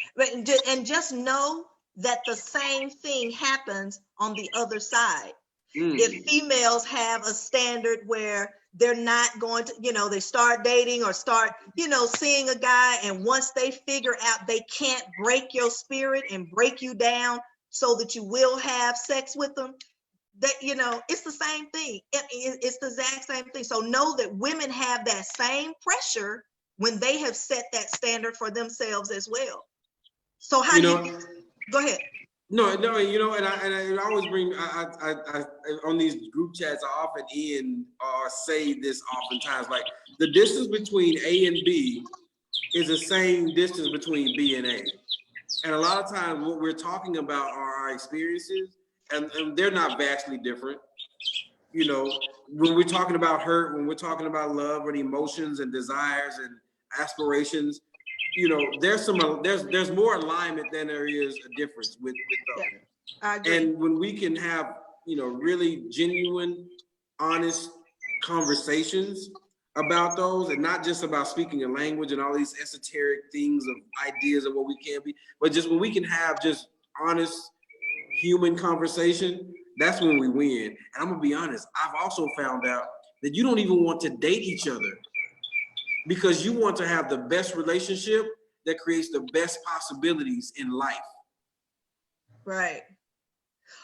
And just know that the same thing happens on the other side. If females have a standard where they're not going to, they start dating or start, seeing a guy, and once they figure out they can't break your spirit and break you down so that you will have sex with them, that, it's the same thing. It's the exact same thing. So know that women have that same pressure when they have set that standard for themselves as well. So how do you, go ahead. No, and I always bring, I on these group chats, I often say this oftentimes, like, the distance between A and B is the same distance between B and A. And a lot of times what we're talking about are our experiences, and they're not vastly different. When we're talking about hurt, when we're talking about love and emotions and desires and aspirations, there's more alignment than there is a difference with those. Yeah, I agree. And when we can have, really genuine, honest conversations about those, and not just about speaking a language and all these esoteric things of ideas of what we can be, but just when we can have just honest human conversation, that's when we win. And I'm gonna be honest, I've also found out that you don't even want to date each other, because you want to have the best relationship that creates the best possibilities in life. Right.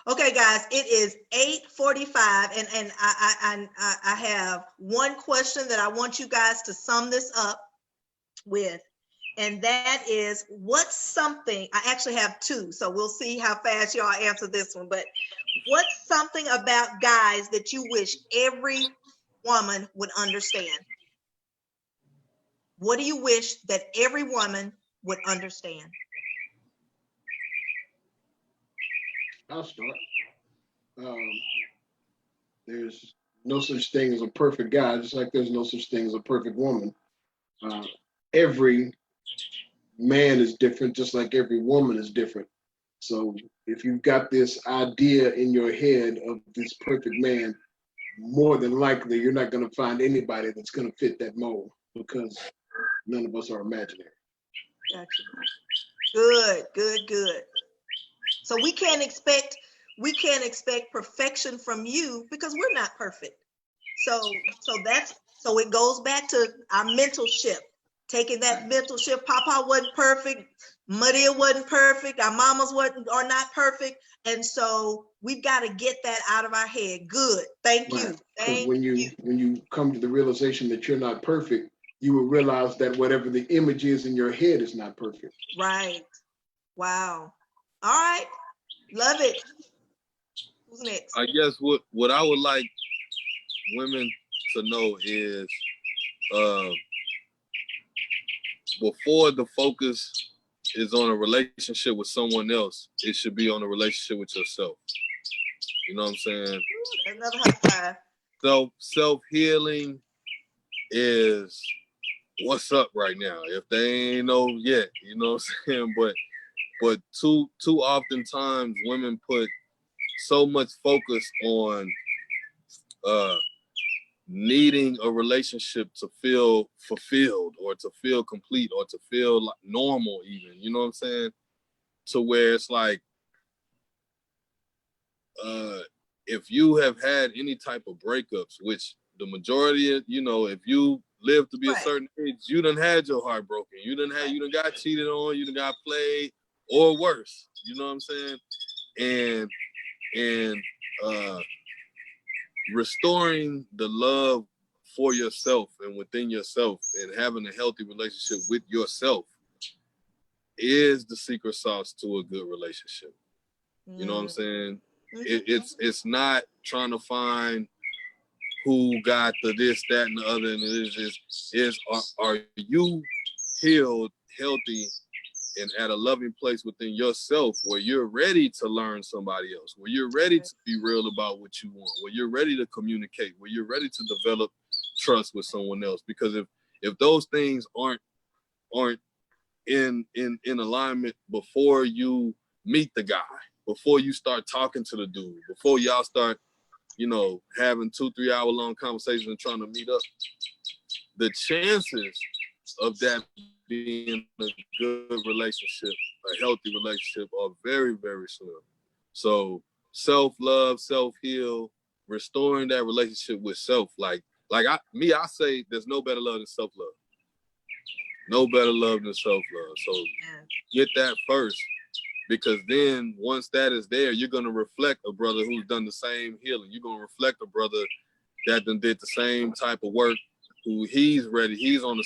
Okay, guys, it is 8:45, and I have one question that I want you guys to sum this up with, and that is, what's something, I actually have two, so we'll see how fast y'all answer this one, but what's something about guys that you wish every woman would understand? What do you wish that every woman would understand? I'll start. There's no such thing as a perfect guy, just like there's no such thing as a perfect woman. Every man is different, just like every woman is different. So if you've got this idea in your head of this perfect man, more than likely you're not going to find anybody that's going to fit that mold, because none of us are imaginary. Gotcha. Good. So we can't expect perfection from you, because we're not perfect. So it goes back to our mental shift. Taking that mental shift. Papa wasn't perfect. Maria wasn't perfect. Our mamas are not perfect. And so we've got to get that out of our head. Good. Thank you. Right. Thank When you come to the realization that you're not perfect, you will realize that whatever the image is in your head is not perfect. Right. Wow. All right. Love it. Who's next? I guess what I would like women to know is before the focus is on a relationship with someone else, it should be on a relationship with yourself. You know what I'm saying? Ooh, another high five. Self-healing is what's up right now. If they ain't know yet, you know what I'm saying? But too oftentimes women put so much focus on needing a relationship to feel fulfilled or to feel complete or to feel like normal even, you know what I'm saying? To where it's like, if you have had any type of breakups, which the majority of, you know, if you live to be a certain age, you done had your heart broken. You done got cheated on, you done got played, or worse, you know what I'm saying? And restoring the love for yourself and within yourself and having a healthy relationship with yourself is the secret sauce to a good relationship. You know what I'm saying? It's not trying to find who got the this, that, and the other, and are you healed, healthy, and at a loving place within yourself where you're ready to learn somebody else, where you're ready to be real about what you want, where you're ready to communicate, where you're ready to develop trust with someone else. Because if those things aren't in alignment before you meet the guy, before you start talking to the dude, before y'all start, you know, having 2-3 hour long conversations and trying to meet up, the chances of that being a good relationship, a healthy relationship, are very, very slim. So self-love, self-heal, restoring that relationship with self. I say there's no better love than self-love. No better love than self-love. So get that first, because then once that is there, you're going to reflect a brother who's done the same healing. You're going to reflect a brother that done did the same type of work, who he's ready, he's on the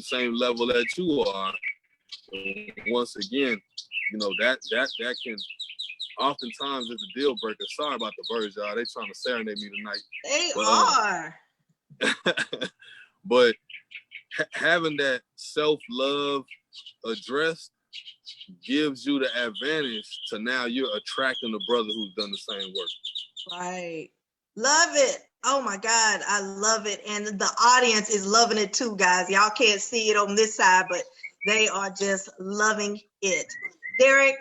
same level that you are. So once again, you know, that can oftentimes is a deal breaker. Sorry about the birds, y'all. They trying to serenade me tonight. They are. But having that self-love addressed gives you the advantage to now you're attracting a brother who's done the same work. Right. Love it. Oh my God, I love it. And the audience is loving it too, guys. Y'all can't see it on this side, but they are just loving it. Derek.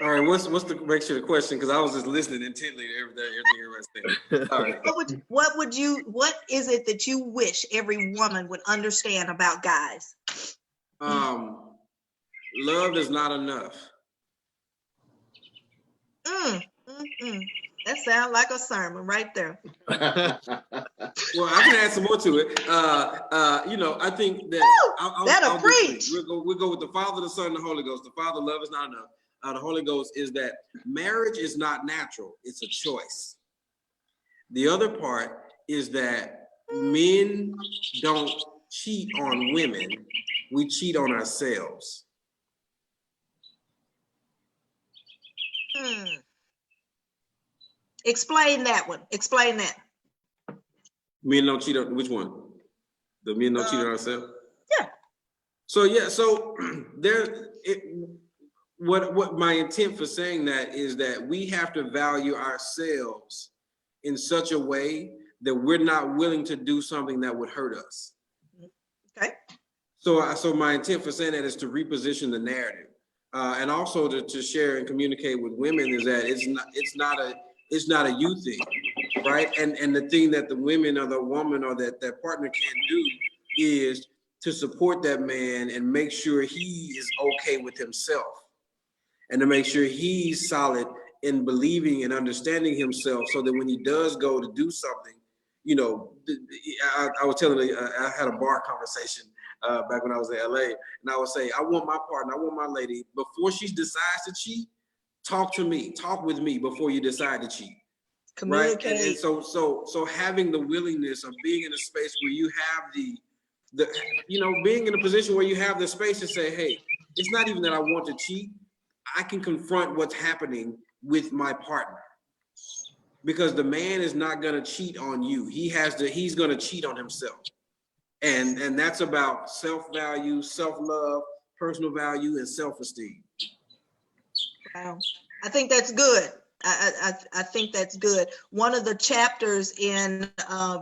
All right, what's the make sure the question? Because I was just listening intently to everything everybody said. All right. What is it that you wish every woman would understand about guys? Love is not enough. That sounds like a sermon right there. Well, I can add some more to it. You know, I think that that'll preach. We'll go with the Father, the Son, and the Holy Ghost. The Father, love is not enough. The Holy Ghost is that marriage is not natural; it's a choice. The other part is that men don't cheat on women; we cheat on ourselves. Explain that one. Explain that. Men don't cheat on which one? The men don't cheat on ourselves? Yeah. So what my intent for saying that is that we have to value ourselves in such a way that we're not willing to do something that would hurt us. Okay. So my intent for saying that is to reposition the narrative, and also to share and communicate with women is that it's not a you thing, right? And the thing that the women or the woman or that partner can do is to support that man and make sure he is okay with himself, and to make sure he's solid in believing and understanding himself, so that when he does go to do something, you know, I was telling I had a bar conversation back when I was in LA. And I would say, I want my partner, I want my lady, before she decides to cheat, talk to me, talk with me before you decide to cheat. Right. And so having the willingness of being in a space where you have being in a position where you have the space to say, hey, it's not even that I want to cheat. I can confront what's happening with my partner. Because the man is not going to cheat on you. He's going to cheat on himself. And that's about self-value, self-love, personal value, and self-esteem. Wow. I think that's good. I think that's good. One of the chapters in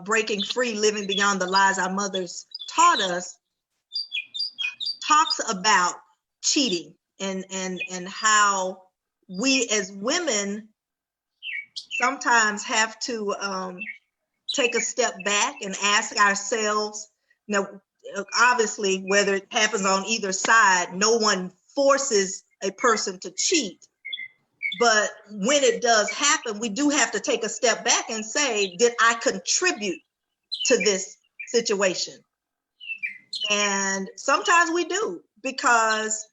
Breaking Free, Living Beyond the Lies Our Mothers Taught Us talks about cheating and how we as women sometimes have to take a step back and ask ourselves, obviously, whether it happens on either side, no one forces a person to cheat. But when it does happen, we do have to take a step back and say, did I contribute to this situation? And sometimes we do, because,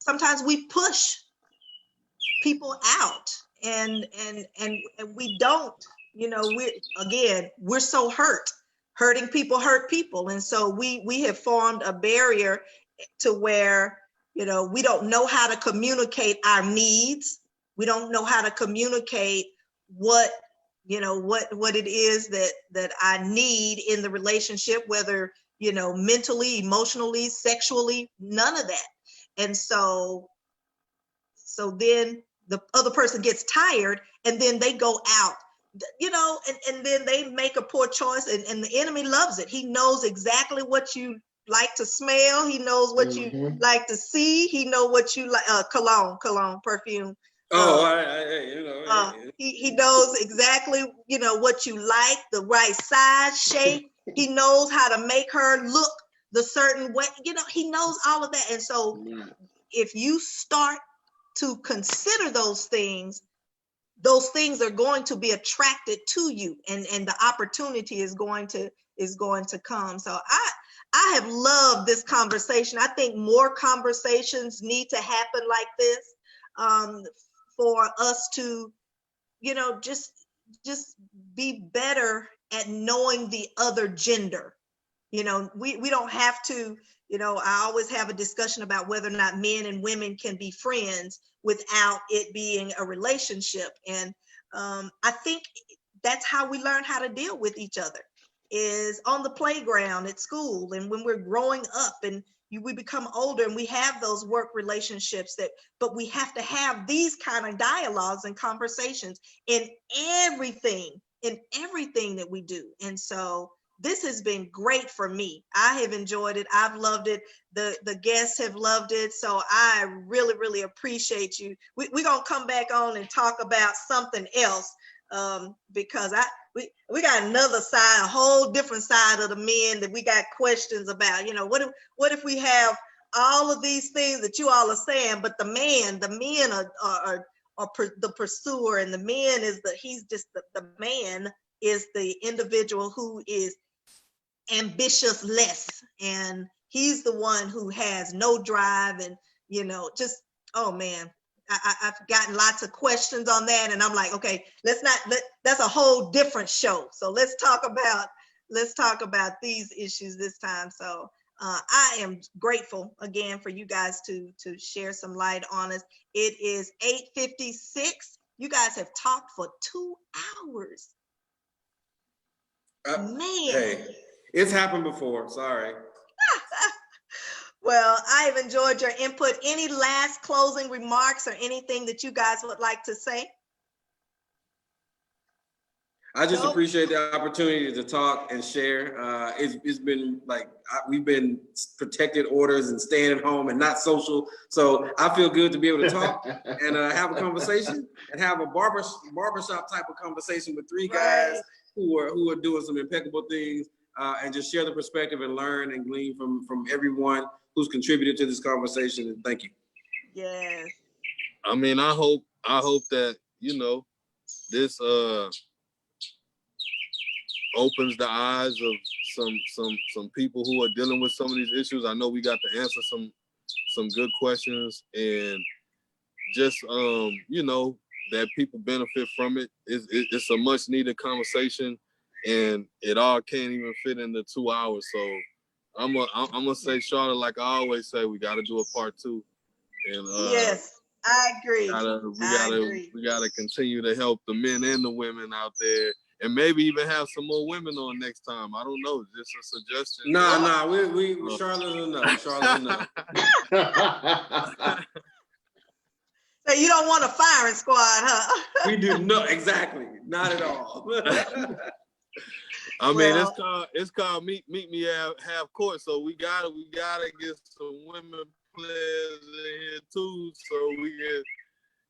sometimes we push people out and we don't, we're so hurting people hurt people. And so we have formed a barrier to where, we don't know how to communicate our needs. We don't know how to communicate what it is that I need in the relationship, whether, mentally, emotionally, sexually, none of that. And so then the other person gets tired, and then they go out, and then they make a poor choice, and the enemy loves it. He knows exactly what you like to smell. He knows what you like to see. He knows what you like, cologne, perfume. He knows exactly, what you like, the right size, shape. He knows how to make her look the certain way. He knows all of that. And so if you start to consider those things are going to be attracted to you, and the opportunity is going to come. So I have loved this conversation. I think more conversations need to happen like this, for us to, just be better at knowing the other gender. We don't have to, I always have a discussion about whether or not men and women can be friends without it being a relationship. And I think that's how we learn how to deal with each other, is on the playground, at school, and when we're growing up and we become older and we have those work relationships, but we have to have these kind of dialogues and conversations in everything that we do. And so this has been great for me. I have enjoyed it. I've loved it. The guests have loved it. So I really, really appreciate you. We're going to come back on and talk about something else, because we got another side, a whole different side of the men that we got questions about. What if we have all of these things that you all are saying, but the men are the pursuer, and the man is the man is the individual who is ambitious less, and he's the one who has no drive, and oh man, I've gotten lots of questions on that, and I'm like, okay, that's a whole different show. So let's talk about these issues this time. So I am grateful again for you guys to share some light on us. It is 8:56. You guys have talked for 2 hours. Man. Hey, it's happened before. Sorry. Well, I have enjoyed your input. Any last closing remarks or anything that you guys would like to say? I just appreciate the opportunity to talk and share. It's been like we've been protected orders and staying at home and not social. So I feel good to be able to talk and have a conversation and have a barbershop type of conversation with 3 guys who are doing some impeccable things, and just share the perspective and learn and glean from everyone who's contributed to this conversation. And thank you. Yes. I mean, I hope that, this opens the eyes of some people who are dealing with some of these issues. I know we got to answer some good questions, and just you know, that people benefit from it. It's a much needed conversation, and it all can't even fit into 2 hours. So I'm gonna say, Charlotte, like I always say, we got to do a part 2, and Yes, I agree. we gotta continue to help the men and the women out there, and maybe even have some more women on next time. I don't know, just a suggestion. Nah, we Charlotte enough. Charlotte enough. So you don't want a firing squad, huh? We do not, exactly, not at all. I mean, Well, it's called meet me half court, so we gotta get some women players in here too, so we can,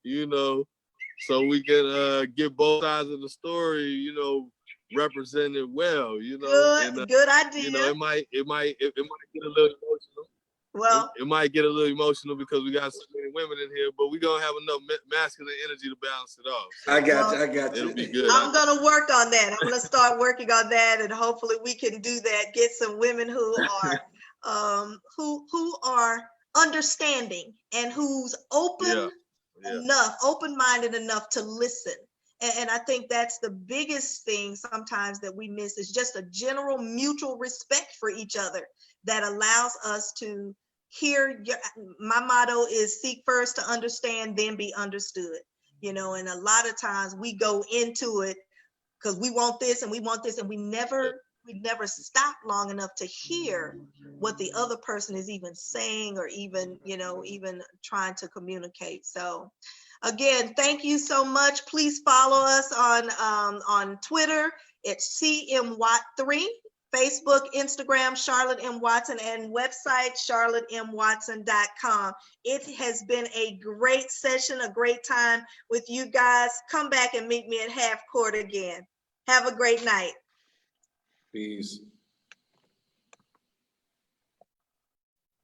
you know, get both sides of the story, you know, represented well, you know. And good idea. you know, it might get a little emotional. Well, It might get a little emotional because we got so many women in here, but we're gonna have enough masculine energy to balance it off. So I got you. it'll be good. I'm gonna work on that. I'm gonna start working on that, and hopefully we can do that. Get some women who are who are understanding and who's open-minded enough to listen. And I think that's the biggest thing sometimes that we miss, is just a general mutual respect for each other that allows us to hear. My motto is seek first to understand, then be understood. You know, and a lot of times we go into it because we want this and we want this, and we never stop long enough to hear what the other person is even saying, or even, you know, even trying to communicate. So again, thank you so much. Please follow us on Twitter. It's CMWatt3, Facebook, Instagram, Charlotte M. Watson, and website, charlottemwatson.com. It has been a great session, a great time with you guys. Come back and meet me at half court again. Have a great night. Peace.